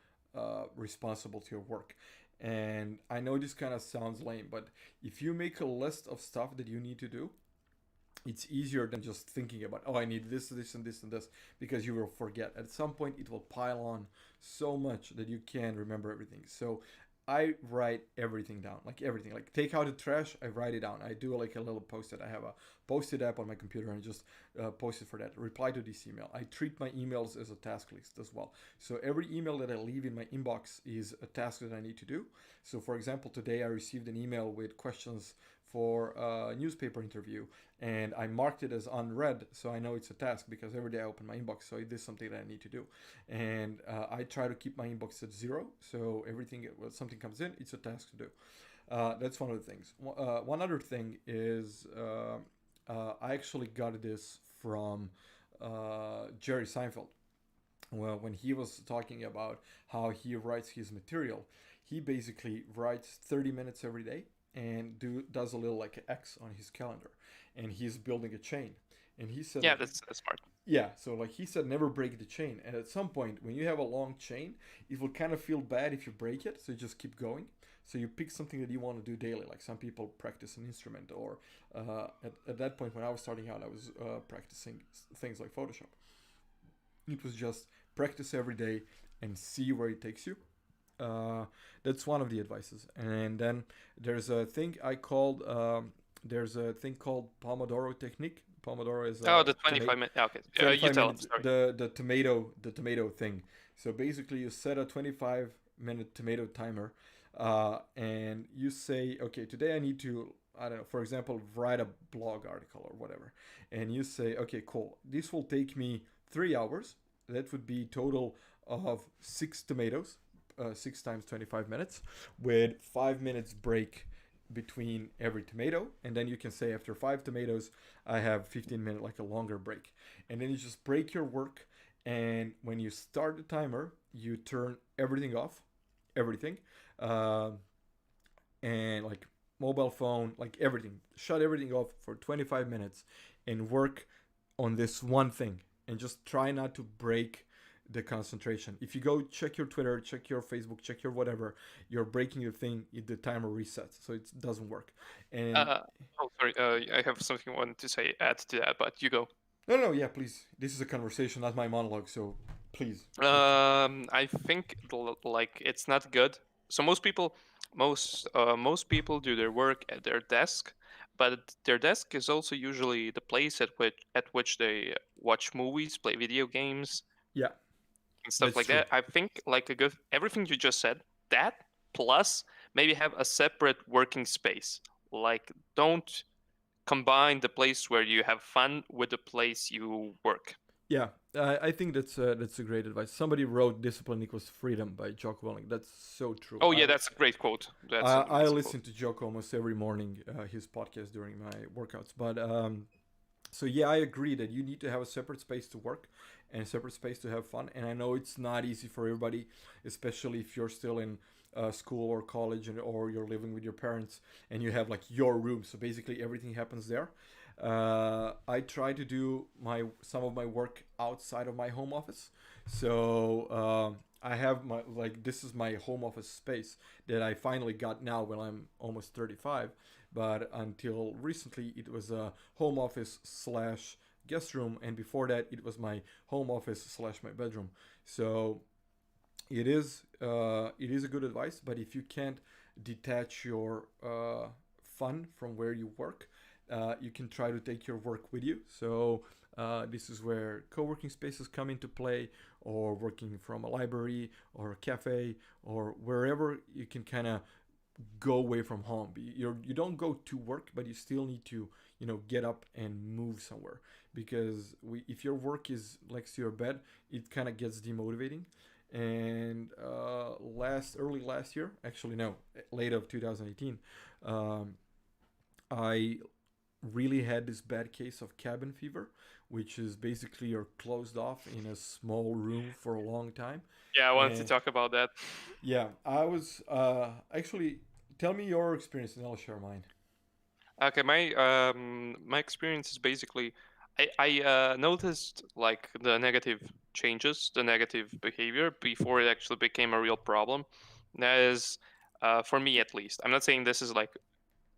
responsible to your work. And I know this kind of sounds lame, but if you make a list of stuff that you need to do, it's easier than just thinking about, oh, I need this, this, and this, and this, because you will forget. At some point, it will pile on so much that you can't remember everything. So I write everything down, like everything. Like take out the trash, I write it down. I do like a little post-it. I have a post-it app on my computer and just post it for that. Reply to this email. I treat my emails as a task list as well. So every email that I leave in my inbox is a task that I need to do. So for example, today I received an email with questions for a newspaper interview, and I marked it as unread, so I know it's a task because every day I open my inbox, so it is something that I need to do. And I try to keep my inbox at 0, so everything when something comes in, it's a task to do. That's one of the things. One other thing is I actually got this from Jerry Seinfeld. Well, when he was talking about how he writes his material, he basically writes 30 minutes every day and does a little like X on his calendar, and he's building a chain. And he said, Yeah, like, that's smart. yeah, so like he said, never break the chain. And at some point, when you have a long chain, it will kind of feel bad if you break it, so you just keep going. So you pick something that you want to do daily. Like some people practice an instrument, or at that point when I was starting out, I was practicing things like Photoshop. It was just practice every day and see where it takes you. That's one of the advices. And then there's a thing called Pomodoro technique. Pomodoro is Oh, the 25 minute. Okay, you 25 tell him. minutes, Sorry. the tomato thing. So basically you set a 25-minute tomato timer, and you say, okay, today I need to, I don't know, for example, write a blog article or whatever. And you say, okay, cool, this will take me 3 hours. That would be total of 6 tomatoes, 6 times 25 minutes, with 5 minutes break between every tomato. And then you can say after 5 tomatoes, I have 15 minutes, like a longer break. And then you just break your work. And when you start the timer, you turn everything off, everything. And like mobile phone, like everything, shut everything off for 25 minutes and work on this one thing. And just try not to break the concentration. If you go check your Twitter, check your Facebook, check your whatever, you're breaking the thing, the timer resets, so it doesn't work. And Oh, sorry. I have something I wanted to say, add to that, but you go. no, yeah, please. This is a conversation, not my monologue, so please. I think like it's not good. So most people do their work at their desk, but their desk is also usually the place at which they watch movies, play video games, Yeah, and stuff that's like true. that. I think like a good everything you just said, that plus maybe have a separate working space. Like don't combine the place where you have fun with the place you work. Yeah, I think that's a great advice. Somebody wrote "Discipline equals freedom" by Jocko Willink. That's so true. Oh yeah, that's a great quote. That's an I amazing quote. listen to Jocko almost every morning, his podcast during my workouts. But so yeah, I agree that you need to have a separate space to work and a separate space to have fun. And I know it's not easy for everybody, especially if you're still in school or college, or you're living with your parents and you have like your room. So basically everything happens there. I try to do some of my work outside of my home office. So I have my, like, this is my home office space that I finally got now when I'm almost 35. But until recently, it was a home office slash guest room, and before that it was my home office slash my bedroom. So it is a good advice, but if you can't detach your fun from where you work, you can try to take your work with you. So this is where co-working spaces come into play, or working from a library or a cafe or wherever you can kind of go away from home. You don't go to work, but you still need to get up and move somewhere, because if your work is next to your bed, it kind of gets demotivating. And early last year, actually no, late of 2018, um, I really had this bad case of cabin fever, which is basically you're closed off in a small room for a long time. Yeah, I wanted to And talk about that. yeah, I was actually, tell me your experience and I'll share mine. Okay, my experience is basically I noticed like the negative changes, the negative behavior before it actually became a real problem. That is, for me at least. I'm not saying this is like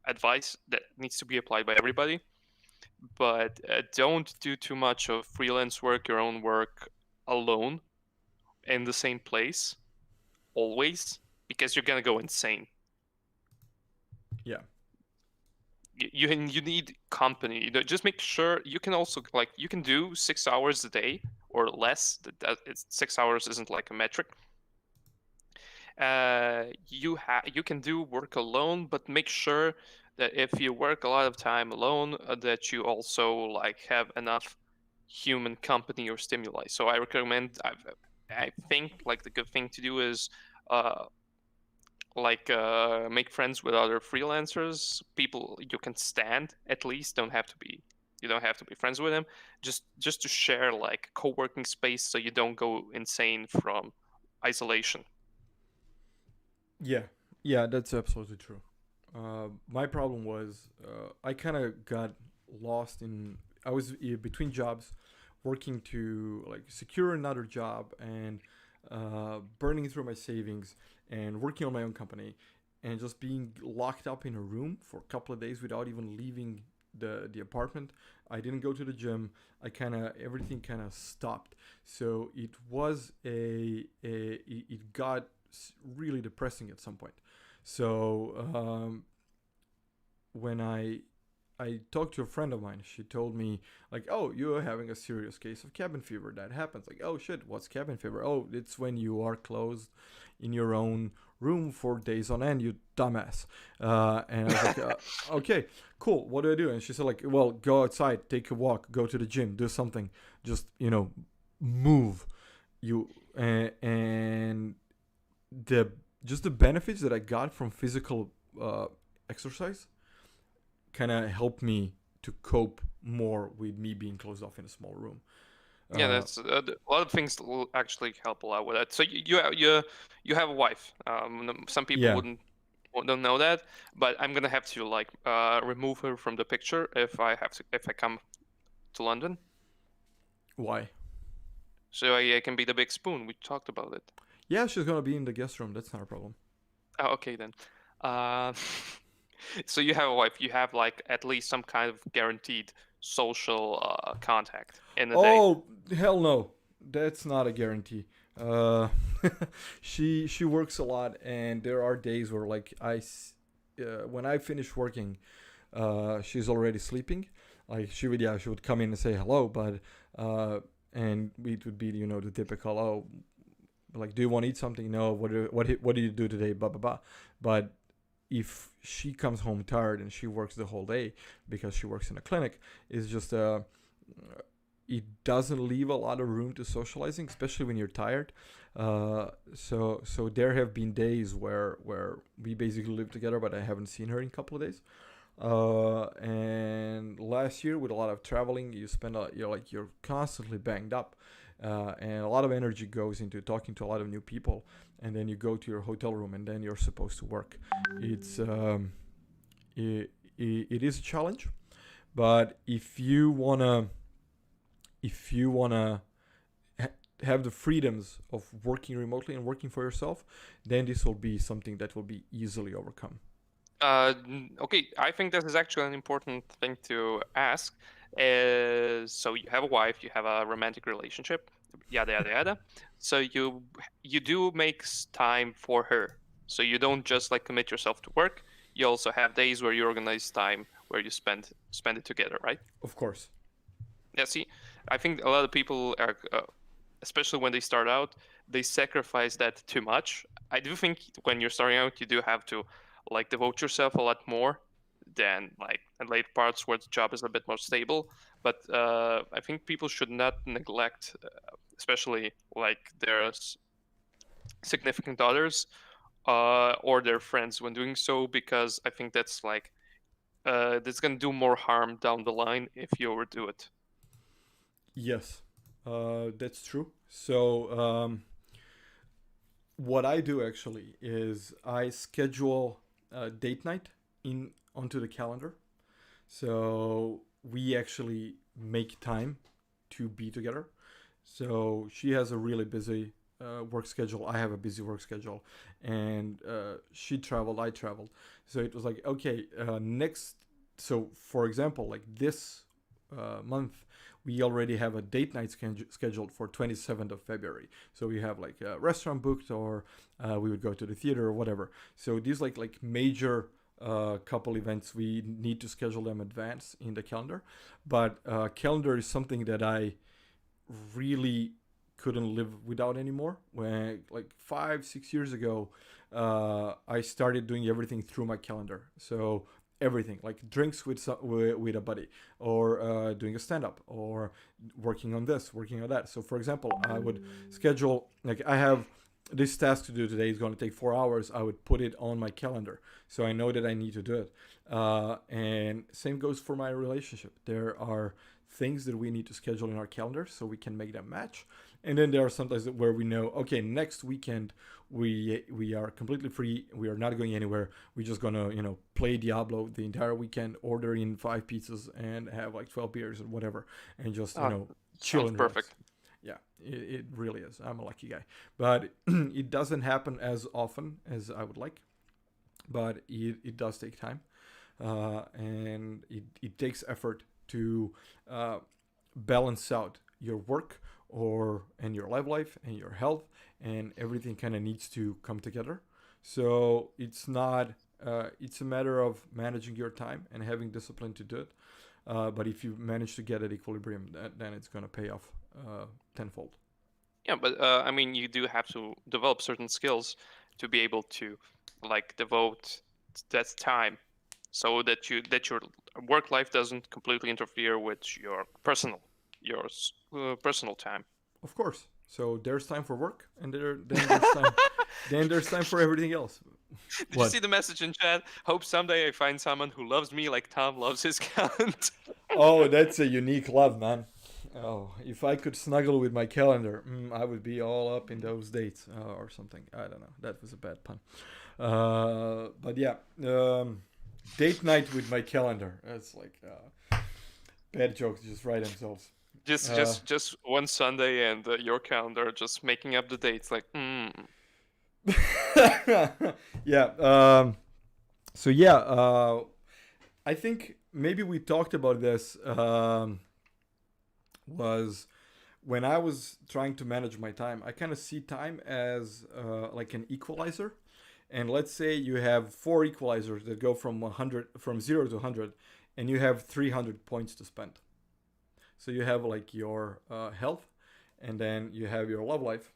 advice that needs to be applied by everybody, but don't do too much of freelance work, your own work alone in the same place always, because you're gonna go insane. Yeah. You need company. Just make sure you can also like you can do 6 hours a day or less. It's 6 hours isn't like a metric. You can do work alone, but make sure that if you work a lot of time alone, that you also like have enough human company or stimuli. So I recommend. I think like the good thing to do is uh, make friends with other freelancers, people you can stand at least. Don't have to be You don't have to be friends with them. Just to share like co-working space so you don't go insane from isolation. Yeah, yeah, that's absolutely true. My problem was I kind of got lost in. I was between jobs, working to like secure another job, and burning through my savings and working on my own company, and just being locked up in a room for a couple of days without even leaving the apartment. I didn't go to the gym. I kind of everything kind of stopped. So it was it got really depressing at some point. So when I talked to a friend of mine, she told me like, "Oh, you're having a serious case of cabin fever. That happens." Like, "Oh shit, what's cabin fever?" "Oh, it's when you are closed in your own room for days on end, you dumbass." And I was like, "Okay, cool. What do I do?" And she said like, "Well, go outside, take a walk, go to the gym, do something. Just move." You and the just the benefits that I got from physical exercise kind of helped me to cope more with me being closed off in a small room. Yeah, Uh, that's a lot of things will actually help a lot with that. So you have a wife. Some people yeah. don't know that, but I'm gonna have to like remove her from the picture if I come to London, Why? so I can be the big spoon. We talked about it. Yeah, she's gonna be in the guest room. That's not a problem. Oh, okay then. Uh, so you have a wife. You have like at least some kind of guaranteed social contact in a day. Oh hell no, that's not a guarantee. Uh, she works a lot, and there are days where like when I finish working, she's already sleeping. Like she would come in and say hello, but and it would be the typical, oh, like, do you want to eat something? No. What do you do today? Blah blah blah. But if she comes home tired and she works the whole day because she works in a clinic, it's just it doesn't leave a lot of room to socializing, especially when you're tired. So there have been days where we basically live together, but I haven't seen her in a couple of days. And last year, with a lot of traveling, you're constantly banged up, and a lot of energy goes into talking to a lot of new people, and then you go to your hotel room, and then you're supposed to work. It's it is a challenge, but if you wanna have the freedoms of working remotely and working for yourself, then this will be something that will be easily overcome. Okay, I think this is actually an important thing to ask. So you have a wife, you have a romantic relationship, yada yada yada. So you do make time for her. So you don't just like commit yourself to work. You also have days where you organize time where you spend it together, right? Of course. Yeah. See, I think a lot of people are, especially when they start out, they sacrifice that too much. I do think when you're starting out, you do have to like devote yourself a lot more than like in later parts where the job is a bit more stable. But I think people should not neglect, especially like their significant others or their friends when doing so, because I think that's like that's gonna do more harm down the line if you overdo it. Yes, that's true. So what I do actually is I schedule date night in onto the calendar. So we actually make time to be together. So she has a really busy work schedule. I have a busy work schedule, and she traveled. I traveled. So it was like, okay, next. So for example, like this month, we already have a date night scheduled for 27th of February. So we have like a restaurant booked, or we would go to the theater or whatever. So these like major couple events, we need to schedule them advance in the calendar. But calendar is something that I really couldn't live without anymore. When like 5 6 years ago, I started doing everything through my calendar. So everything like drinks with a buddy, or doing a stand-up, or working on this, working on that. So for example, I would schedule, like, I have this task to do today is going to take 4 hours. I would put it on my calendar so I know that I need to do it. And same goes for my relationship. There are things that we need to schedule in our calendar so we can make them match. And then there are sometimes where we know, okay, next weekend we are completely free. We are not going anywhere. We're just gonna play Diablo the entire weekend, order in 5 pizzas, and have like 12 beers or whatever, and just chill Sounds and relax. perfect. Yeah, it really is. I'm a lucky guy, but it doesn't happen as often as I would like. But it does take time, and it takes effort to balance out your work or and your life and your health, and everything kind of needs to come together. So it's not it's a matter of managing your time and having discipline to do it. But if you manage to get at equilibrium, then it's going to pay off tenfold. Yeah, but I mean, you do have to develop certain skills to be able to like devote that time so that your work life doesn't completely interfere with your personal time. Of course. So there's time for work, and then there's time. Then there's time for everything else. Did you What? see the message in chat? Hope someday I find someone who loves me like Tom loves his calendar. Oh, that's a unique love, man. Oh, if I could snuggle with my calendar, I would be all up in those dates or something. I don't know. That was a bad pun. But yeah, date night with my calendar. That's like bad jokes just write themselves. just Uh, just just one Sunday and your calendar just making up the dates like yeah. So yeah, I think maybe we talked about this. Was when I was trying to manage my time, I kind of see time as like an equalizer. And let's say you have four equalizers that go from 100, from 0 to 100, and you have 300 points to spend. So you have like your health, and then you have your love life,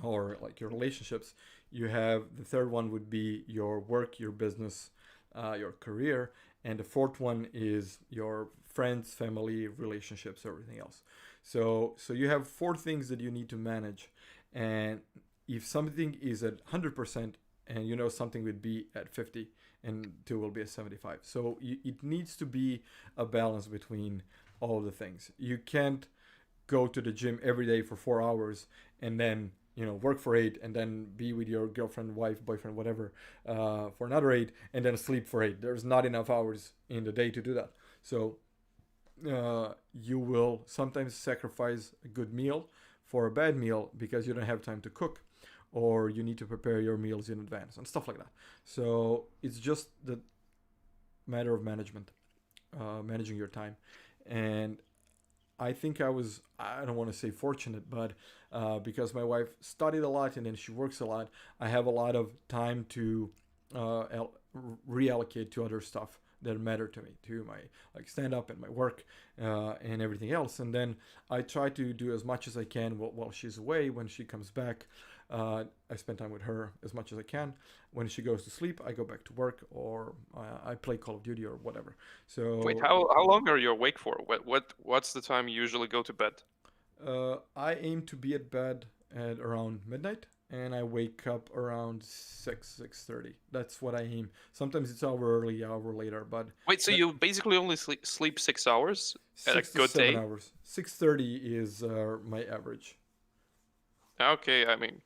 or like your relationships. You have the third one would be your work, your business, your career, and the fourth one is your friends, family, relationships, everything else. So you have four things that you need to manage, and if something is at 100%, and something would be at 50, and two will be at 75. So it needs to be a balance between all the things. You can't go to the gym every day for 4 hours and then work for 8, and then be with your girlfriend, wife, boyfriend, whatever, for another 8, and then sleep for 8. There's not enough hours in the day to do that. So you will sometimes sacrifice a good meal for a bad meal because you don't have time to cook, or you need to prepare your meals in advance and stuff like that. So it's just the matter of management. managing your time. And I think I don't want to say fortunate, but because my wife studied a lot and then she works a lot, I have a lot of time to reallocate to other stuff that matter to me, to my like stand up and my work and everything else. And then I try to do as much as I can while she's away. When she comes back, I spend time with her as much as I can. When she goes to sleep, I go back to work or I play Call of Duty or whatever. Wait, So how long are you awake for? What's the time you usually go to bed? I aim to be at bed at around midnight, and I wake up around 6:30. That's what I aim. Sometimes it's hour early, hour later, but Wait, so that, you basically only sleep 6 hours at a 6 to 7 good day? hours. 6:30 is my average. Okay, I mean,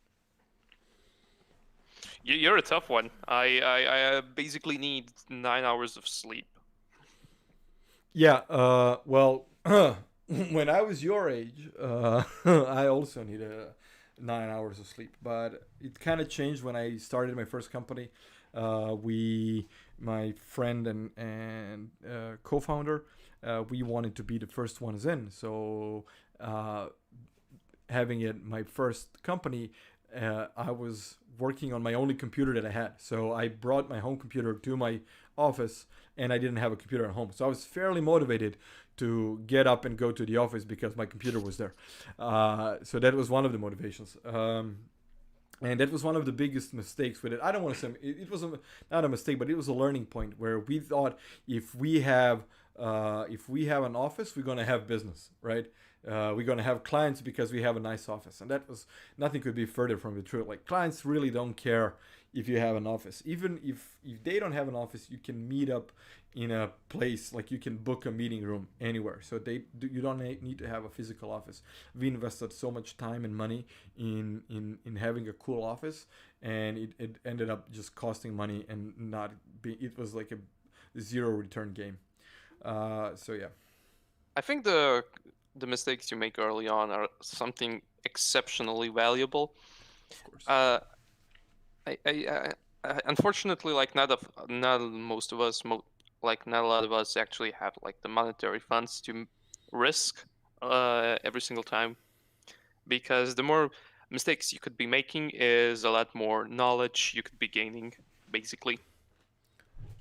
you're a tough one. I basically need 9 hours of sleep. Yeah. Well, when I was your age, I also needed 9 hours of sleep, but it kind of changed when I started my first company. My friend and co-founder, we wanted to be the first ones in. So, having it my first company, I was working on my only computer that I had. So I brought my home computer to my office, and I didn't have a computer at home. So I was fairly motivated to get up and go to the office because my computer was there. So that was one of the motivations. And that was one of the biggest mistakes with it. I don't want to say it was not a mistake, but it was a learning point where we thought if we have an office, we're gonna have business, right? We're gonna have clients because we have a nice office, and that was nothing could be further from the truth. Like clients really don't care if you have an office. Even if they don't have an office, you can meet up in a place, like you can book a meeting room anywhere. So you don't need to have a physical office. We invested so much time and money in having a cool office, and it ended up just costing money and not be. It was like a zero return game. So yeah, I think the mistakes you make early on are something exceptionally valuable. of course. Uh, unfortunately, like not most of us, like not a lot of us actually have like the monetary funds to risk every single time, because the more mistakes you could be making is a lot more knowledge you could be gaining, basically.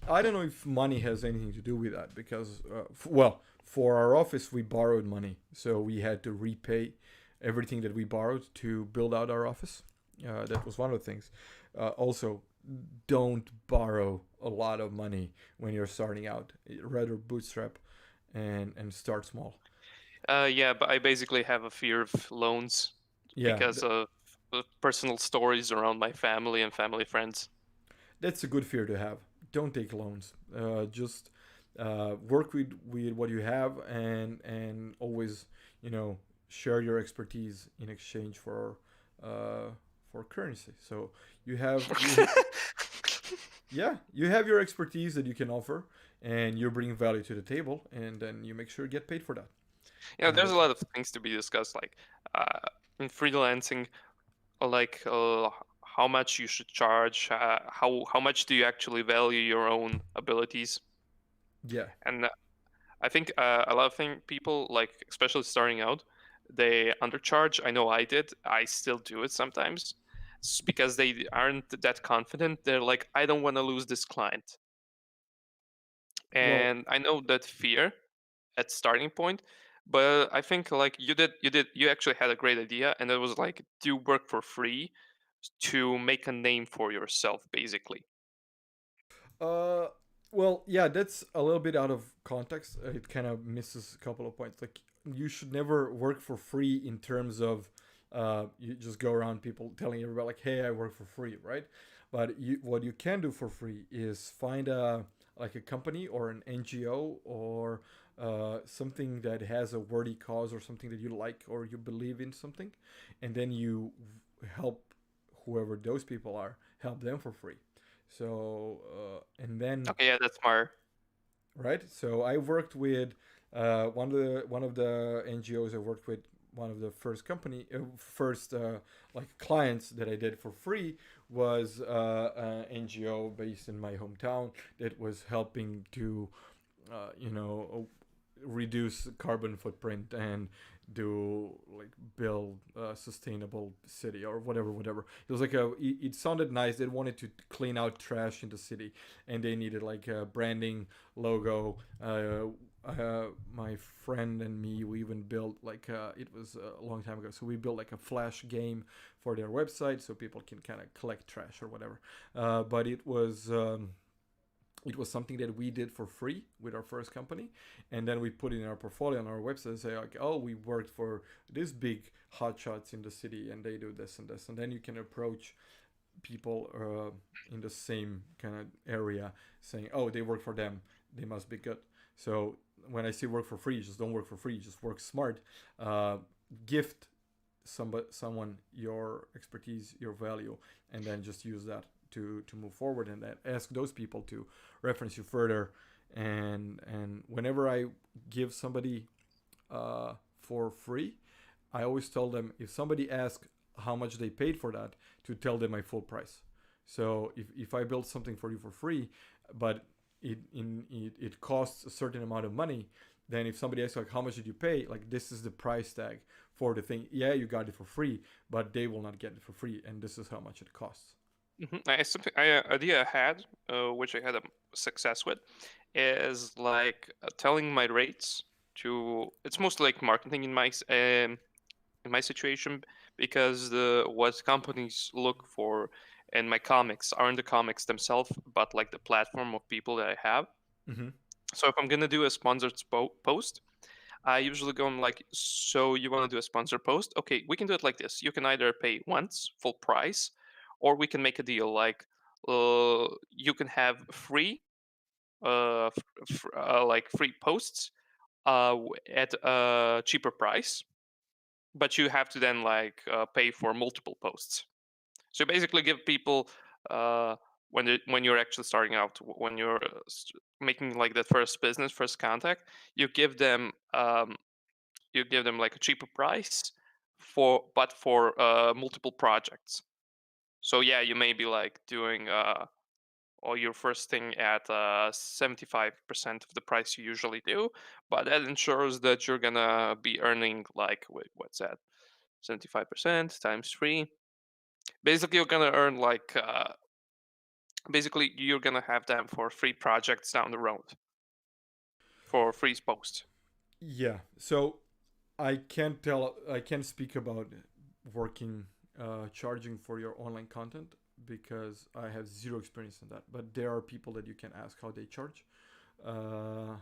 I don't know if money has anything to do with that because, well, for our office we borrowed money, so we had to repay everything that we borrowed to build out our office. That was one of the things. Also, don't borrow a lot of money when you're starting out. Rather bootstrap and start small. Yeah, but I basically have a fear of loans Yeah, because of personal stories around my family and family friends. that's a good fear to have. Don't take loans. Just work with what you have and always share your expertise in exchange for currency. So you have yeah, you have your expertise that you can offer, and you're bringing value to the table, and then you make sure you get paid for that. Yeah, And there's a that's lot of things to be discussed, like in freelancing, like how much you should charge, how much do you actually value your own abilities, yeah. and I think a lot of people, like especially starting out, they undercharge. I know I did. I still do it sometimes, because they aren't that confident. They're like, I don't want to lose this client, Well, and I know that fear at starting point, but I think like you actually had a great idea, and it was like do work for free to make a name for yourself, basically. Uh, well, yeah, that's a little bit out of context. It kind of misses a couple of points. Like, you should never work for free in terms of you just go around people telling everybody like, "Hey, I work for free," right? But what you can do for free is find a company or an NGO or something that has a worthy cause or something that you like or you believe in something, and then you help whoever those people are, help them for free. So and then Okay, yeah, that's smart. right. So I worked with one of the NGOs. I worked with one of the first like clients that I did for free was an NGO based in my hometown that was helping to you know, reduce carbon footprint and do like build a sustainable city or whatever. It was like it sounded nice. They wanted to clean out trash in the city, and they needed like a branding logo. My friend and me, we even built like it was a long time ago, so we built like a flash game for their website so people can kind of collect trash or whatever. But it was something that we did for free with our first company, and then we put it in our portfolio on our website and say like, oh, we worked for this big hotshots in the city and they do this and this, and then you can approach people in the same kind of area saying, oh, they work for them, they must be good. So when I say work for free, just don't work for free, just work smart. Gift someone your expertise, your value, and then just use that to move forward, and then ask those people to reference you further. And whenever I give somebody for free, I always tell them, if somebody asks how much they paid for that, to tell them my full price. So if I build something for you for free, but it costs a certain amount of money, then if somebody asks like, how much did you pay, like, this is the price tag for the thing. Yeah, you got it for free, but they will not get it for free, and this is how much it costs. Something idea I had, which I had a success with, is like telling my rates to. It's mostly like marketing in my situation, because the what companies look for in my comics aren't the comics themselves, but like the platform of people that I have. Mm-hmm. So if I'm gonna do a sponsored post, I usually go on like, so you want to do a sponsor post? Okay, we can do it like this. You can either pay once full price, or we can make a deal like, you can have free, like free posts at a cheaper price, but you have to then like pay for multiple posts. So basically, give people when you're actually starting out, when you're making like that first business, first contact, you give them like a cheaper price for multiple projects. So yeah, you may be like doing or your first thing at 75% of the price you usually do, but that ensures that you're gonna be earning like, wait, what's that? 75% times three. Basically, you're gonna earn like basically you're gonna have them for free projects down the road for free posts. Yeah. So I can't speak about working, charging for your online content, because I have zero experience in that. But there are people that you can ask how they charge. Uh,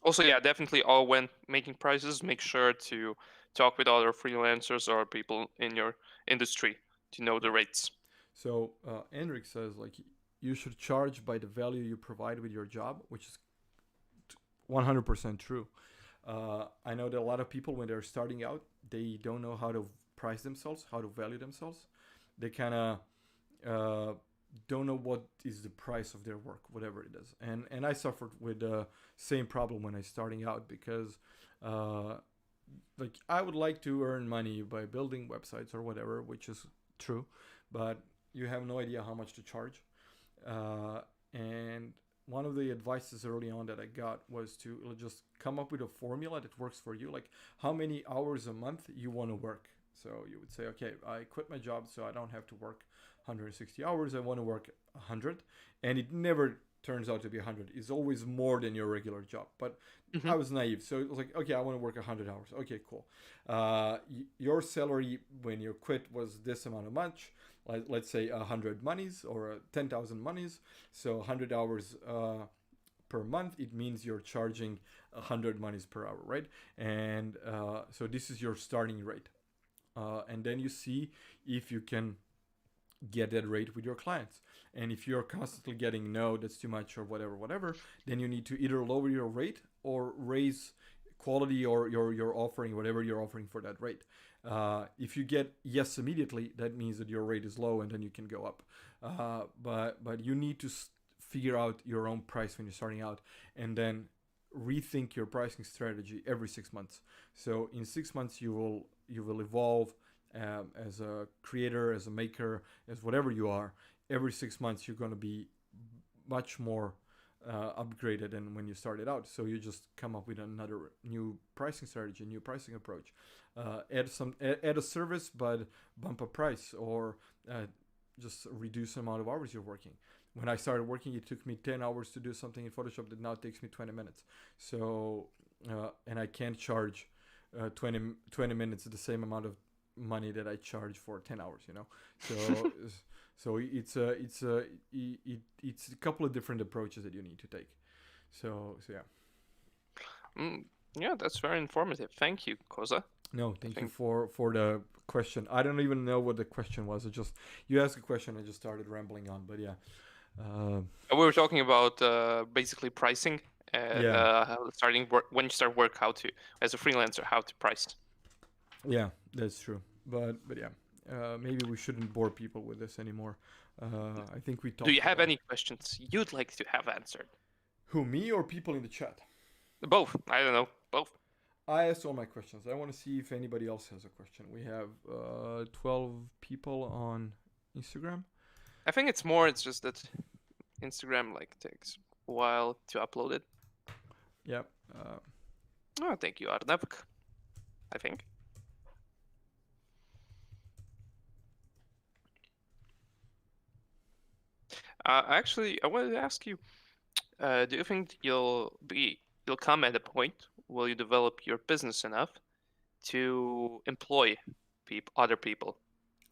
Also, yeah, definitely all when making prices, make sure to talk with other freelancers or people in your industry to know the yeah. rates. So Enric says like, you should charge by the value you provide with your job, which is 100% true. I know that a lot of people, when they're starting out, they don't know how to price themselves, how to value themselves. They kind of uh, don't know what is the price of their work, whatever it is. And I suffered with the same problem when I starting out, because uh, like, I would like to earn money by building websites or whatever, which is true, but you have no idea how much to charge. And one of the advices early on that I got was to just come up with a formula that works for you, like how many hours a month you want to work. So you would say, okay, I quit my job so I don't have to work 160 hours. I want to work 100, and it never turns out to be 100. It's always more than your regular job. But Hmm. I was naive, so it was like, okay, I want to work 100 hours. Okay, cool. Your salary when you quit was this amount of much. Like, let's say 100 monies or 10,000 monies. So 100 hours per month, it means you're charging 100 monies per hour, right? And so this is your starting rate. And then you see if you can get that rate with your clients. And if you're constantly getting no, that's too much, or whatever, then you need to either lower your rate or raise quality, or your offering, whatever you're offering for that rate. If you get yes immediately, that means that your rate is low, and then you can go up. But you need to figure out your own price when you're starting out, and then rethink your pricing strategy every 6 months. So in 6 months, you will evolve, as a creator, as a maker, as whatever you are. Every 6 months, you're going to be much more upgraded than when you started out. So you just come up with another new pricing strategy, new pricing approach. Add a service, but bump a price, or just reduce the amount of hours you're working. When I started working, it took me 10 hours to do something in Photoshop that now takes me 20 minutes. So, and I can't charge 20 minutes the same amount of money that I charge for 10 hours, you know? So, so it's a couple of different approaches that you need to take. So yeah. Yeah, that's very informative. Thank you, Koza. No, thank you for the question. I don't even know what the question was. You asked a question, I just started rambling on. But yeah, we were talking about basically pricing and yeah, starting work when you start work, how to, as a freelancer, how to price. yeah, that's true. But yeah, maybe we shouldn't bore people with this anymore. I think we talked. Do you have any questions you'd like to have answered? Who, me or people in the chat? Both. I don't know. Both. I asked all my questions. I want to see if anybody else has a question. We have 12 people on Instagram. I think it's more. It's just that Instagram takes a while to upload it. Yep. Oh, thank you, Arnavk. I think. Actually, I wanted to ask you: do you think you'll come at a point where you develop your business enough to employ other people?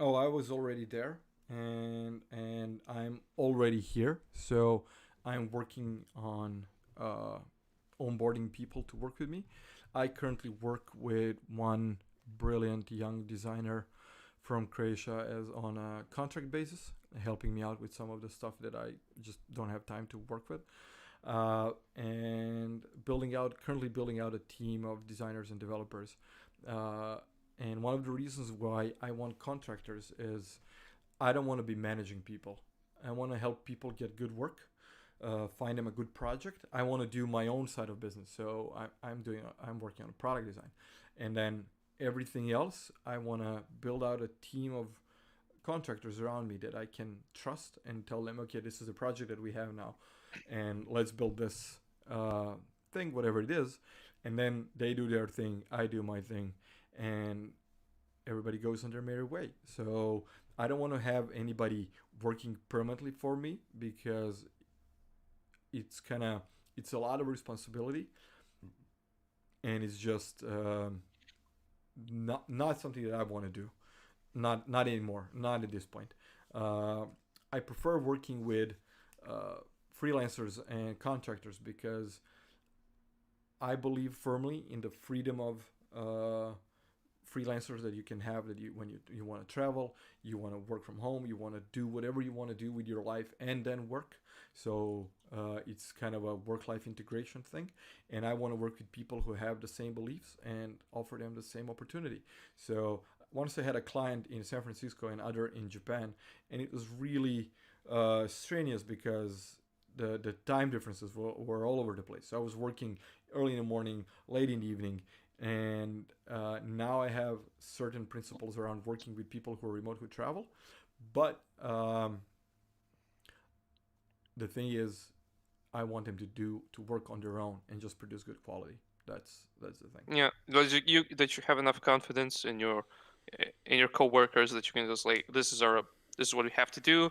Oh, I was already there, and I'm already here. So I'm working on onboarding people to work with me. I currently work with one brilliant young designer from Croatia as on a contract basis, helping me out with some of the stuff that I just don't have time to work with. And currently building out a team of designers and developers. And one of the reasons why I want contractors is I don't want to be managing people. I want to help people get good work, find them a good project. I want to do my own side of business. So I'm working on a product design, and then everything else I want to build out a team of contractors around me that I can trust and tell them, okay, this is a project that we have now, and let's build this thing, whatever it is. And then they do their thing, I do my thing, and everybody goes on their merry way. So I don't want to have anybody working permanently for me, because it's a lot of responsibility, and it's just not something that I want to do. Not anymore. Not at this point. I prefer working with freelancers and contractors, because I believe firmly in the freedom of freelancers that you can have, that when you want to travel, you want to work from home, you want to do whatever you want to do with your life and then work. So it's kind of a work-life integration thing, and I want to work with people who have the same beliefs and offer them the same opportunity. So once I had a client in San Francisco and other in Japan, and it was really strenuous, because the time differences were all over the place. So I was working early in the morning, late in the evening, and now I have certain principles around working with people who are remote, who travel. But the thing is, I want them to work on their own and just produce good quality. That's the thing. Yeah, that you have enough confidence in your coworkers that you can just this is what we have to do.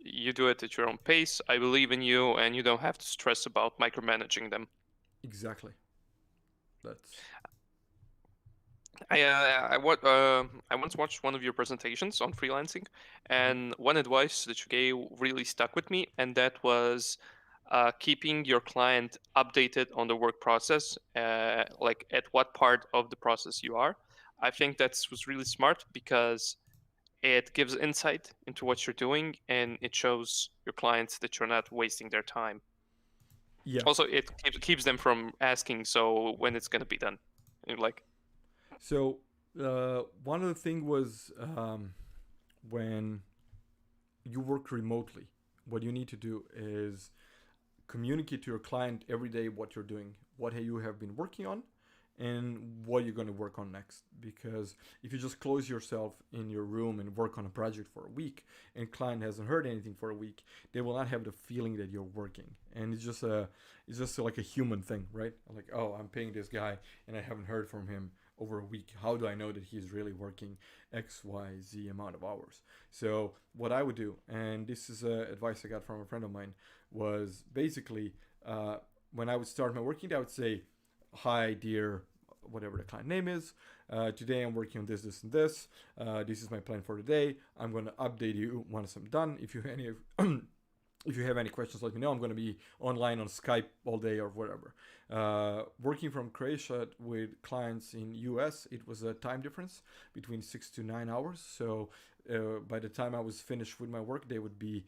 You do it at your own pace. I believe in you, and you don't have to stress about micromanaging them. Exactly. That's. I once watched one of your presentations on freelancing, and one advice that you gave really stuck with me, and that was keeping your client updated on the work process, like at what part of the process you are. I think that was really smart, because it gives insight into what you're doing, and it shows your clients that you're not wasting their time. Yeah. Also, it keeps them from asking, so when it's going to be done. So one of the thing was, when you work remotely, what you need to do is communicate to your client every day what you're doing, what you have been working on, and what you're going to work on next. Because if you just close yourself in your room and work on a project for a week and client hasn't heard anything for a week, they will not have the feeling that you're working. And it's just like a human thing, right? Like, oh, I'm paying this guy and I haven't heard from him over a week. How do I know that he's really working X, Y, Z amount of hours? So what I would do, and this is advice I got from a friend of mine, was basically when I would start my working day, I would say, hi, dear, whatever the client name is. Today I'm working on this, this, and this. This is my plan for the day. I'm going to update you once I'm done. If you have any if you have any questions, let me know. I'm going to be online on Skype all day or whatever. Working from Croatia with clients in US, it was a time difference between 6 to 9 hours. So by the time I was finished with my work, they would be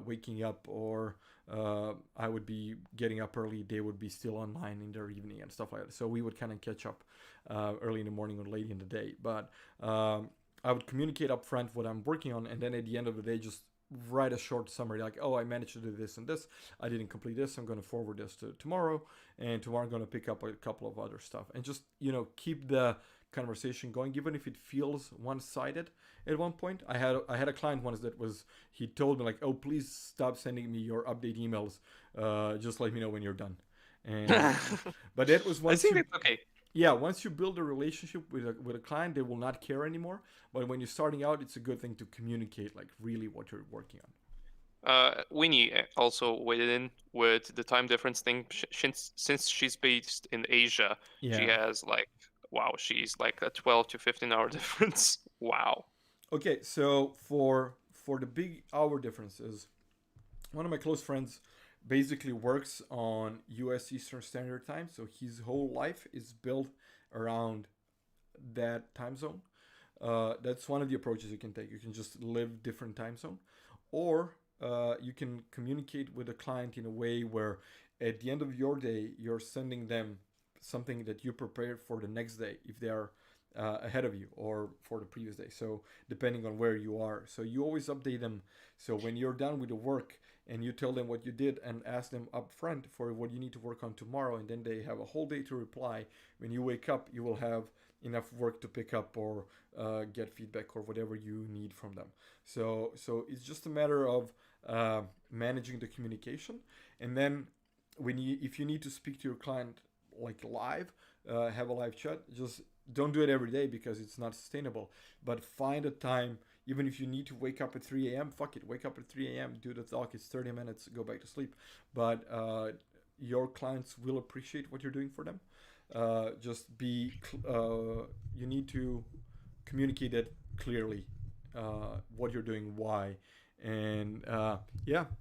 waking up, or I would be getting up early. They would be still online in their evening and stuff like that. So we would kind of catch up early in the morning or late in the day. But I would communicate up front what I'm working on, and then at the end of the day, just write a short summary like, oh, I managed to do this and this. I didn't complete this. I'm going to forward this to tomorrow, and tomorrow I'm going to pick up a couple of other stuff, and just, keep the conversation going, even if it feels one-sided at one point. I had a client once he told me like, oh, please stop sending me your update emails. Just let me know when you're done. And but that was once I think it's okay. Yeah, once you build a relationship with a client, they will not care anymore. But when you're starting out, it's a good thing to communicate like really what you're working on. Winnie also weighed in with the time difference thing. Since she's based in Asia, she has she's like a 12 to 15 hour difference. Wow. Okay, so for the big hour differences, one of my close friends basically works on US Eastern Standard Time, so his whole life is built around that time zone. That's one of the approaches you can take. You can just live different time zone, or you can communicate with a client in a way where at the end of your day, you're sending them something that you prepared for the next day if they are ahead of you, or for the previous day. So depending on where you are, so you always update them. So when you're done with the work and you tell them what you did and ask them up front for what you need to work on tomorrow, and then they have a whole day to reply. When you wake up, you will have enough work to pick up or get feedback or whatever you need from them. So it's just a matter of managing the communication. And then if you need to speak to your client like live, have a live chat, just don't do it every day because it's not sustainable. But find a time, even if you need to wake up at 3 a.m., fuck it, wake up at 3 a.m., do the talk, it's 30 minutes, go back to sleep. But your clients will appreciate what you're doing for them. You need to communicate it clearly, what you're doing, why. And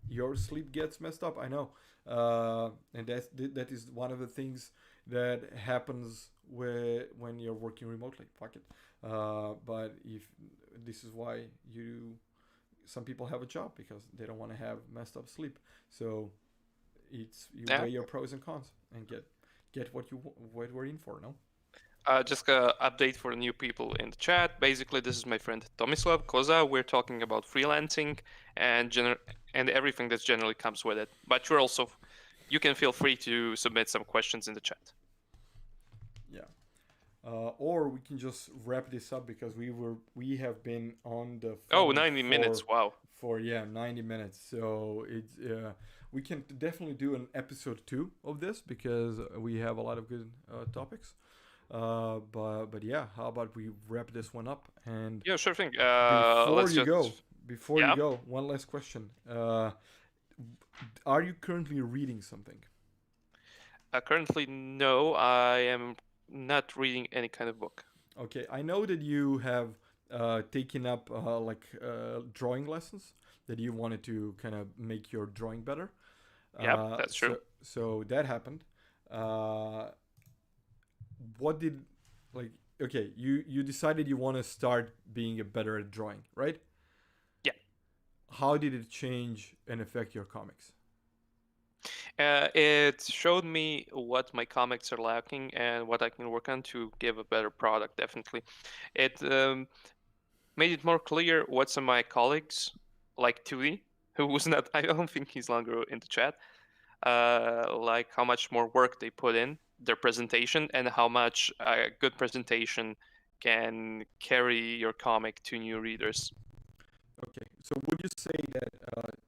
your sleep gets messed up, I know. And that is one of the things that happens when you're working remotely. Fuck it. But if this is why some people have a job, because they don't want to have messed up sleep. So you weigh your pros and cons and get what we're in for. No. Just an update for the new people in the chat. Basically, this is my friend Tomislav Koza. We're talking about freelancing and everything that generally comes with it. But you can feel free to submit some questions in the chat. Yeah. Or we can just wrap this up, because we have been on the phone 90 minutes. Wow. For 90 minutes. So it's we can definitely do an episode 2 of this, because we have a lot of good topics. But yeah, how about we wrap this one up? And yeah, sure thing. Before you go, one last question. Are you currently reading something? Currently, no. I am not reading any kind of book. Okay, I know that you have taken up drawing lessons, that you wanted to kind of make your drawing better. Yeah, that's true. So that happened. What did you decided you want to start being better at drawing, right? Yeah. How did it change and affect your comics? It showed me what my comics are lacking and what I can work on to give a better product. Definitely, it made it more clear what some of my colleagues, like Tui, who was not, I don't think he's longer in the chat, like how much more work they put in their presentation and how much a good presentation can carry your comic to new readers. Okay, so would you say that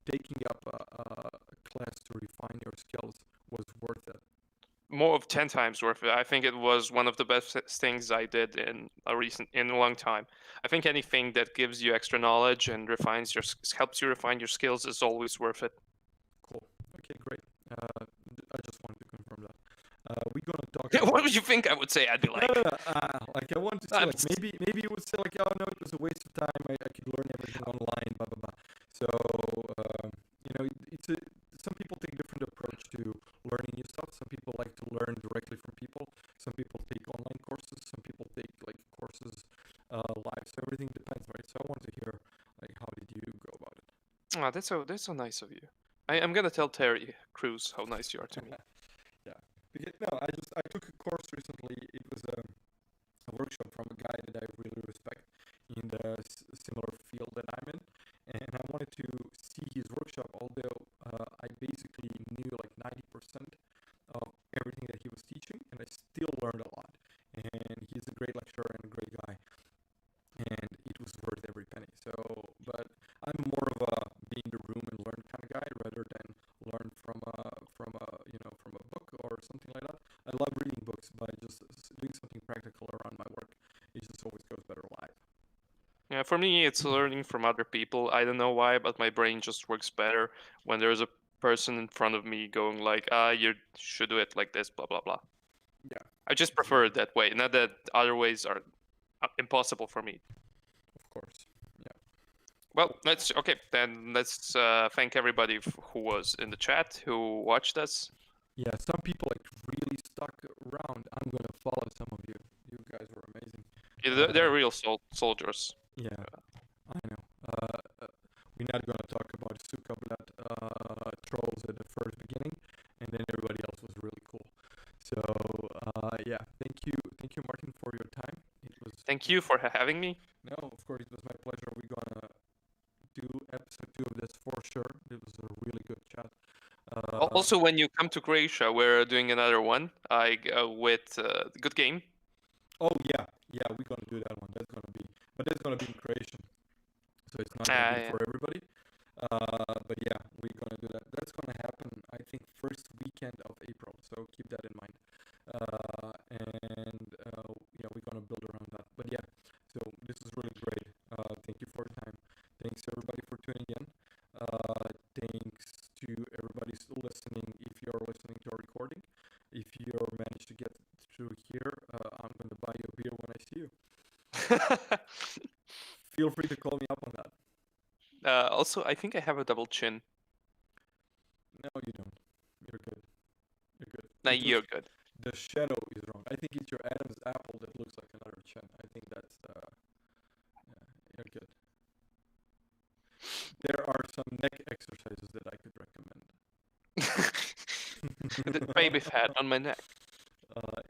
taking up a class to refine your skills was worth it? More of 10 times worth it. I think it was one of the best things I did in a long time. I think anything that gives you extra knowledge and helps you refine your skills is always worth it. Cool. Okay, great. I just wanted to confirm that. We're gonna talk What about. would you think I would say? I'd be like, Like I want to say, like maybe you would say like, oh no, it was a waste of time. I could learn everything online, blah blah blah. So you know, some people take different approach to learning new stuff. Some people like to learn directly from people. Some people take online courses. Some people take like courses live. So everything depends, right? So I want to hear like how did you go about it? oh, that's so nice of you. I'm gonna tell Terry Crews how nice you are to me. Yeah, because no, I took a course recently. It was a workshop from a guy that I really respect in the similar field that I'm in, and I wanted to see his workshop. Although I basically knew like 90% of everything that he was teaching, and I still learned a lot. And he's a great lecturer and a great guy, and it was worth every penny. So, but I'm more of a be in the room and learn kind of guy rather than learn from a book or something like that. I love reading books, but just doing something practical around my work, it just always goes better live. Yeah, for me, it's learning from other people. I don't know why, but my brain just works better when there's a person in front of me going like, you should do it like this, blah blah blah. Yeah, I just prefer it that way. Not that other ways are impossible for me. of course. Yeah. Well, let's thank everybody who was in the chat, who watched us. Yeah, some people like really stuck around. I'm gonna follow some of you. You guys were amazing. Yeah, they're real soldiers. Yeah, I know. We're not gonna talk about Sukablat trolls at the first beginning, and then everybody else was really cool. So yeah, thank you, Martin, for your time. It was. Thank you for having me. No, of course, it was my pleasure. We're gonna do episode 2 of this for sure. It was a really good chat. Also, when you come to Croatia, we're doing another one. With Good Game. Oh yeah, we're gonna do that one. That's gonna be in Croatian, so it's not gonna be Yeah. for everybody. But yeah, we're gonna do that. That's gonna happen, I think, first weekend of April. So keep that in mind. And yeah, we're gonna build around that. But yeah, so this is really great. Thank you for your time. Thanks everybody for tuning in. Thanks to everybody still listening. If you're listening to our recording, if you're managed to get through here, I'm gonna buy you a beer when I see you. Feel free to call me up on that. Also, I think I have a double chin. No, you don't. You're good. You're good. No, you're good. The shadow is wrong. I think it's your Adam's apple that looks like another chin. I think that's yeah, you're good. There are some neck exercises that I could recommend. The baby fat on my neck.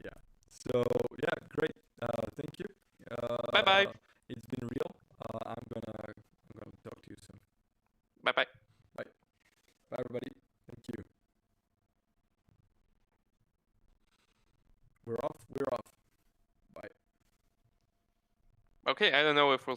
Yeah. So yeah, great. Thank you. Bye bye. It's been real. I'm gonna talk to you soon. Bye bye. Bye. Bye everybody. Thank you. We're off. Bye. Okay, I don't know if we'll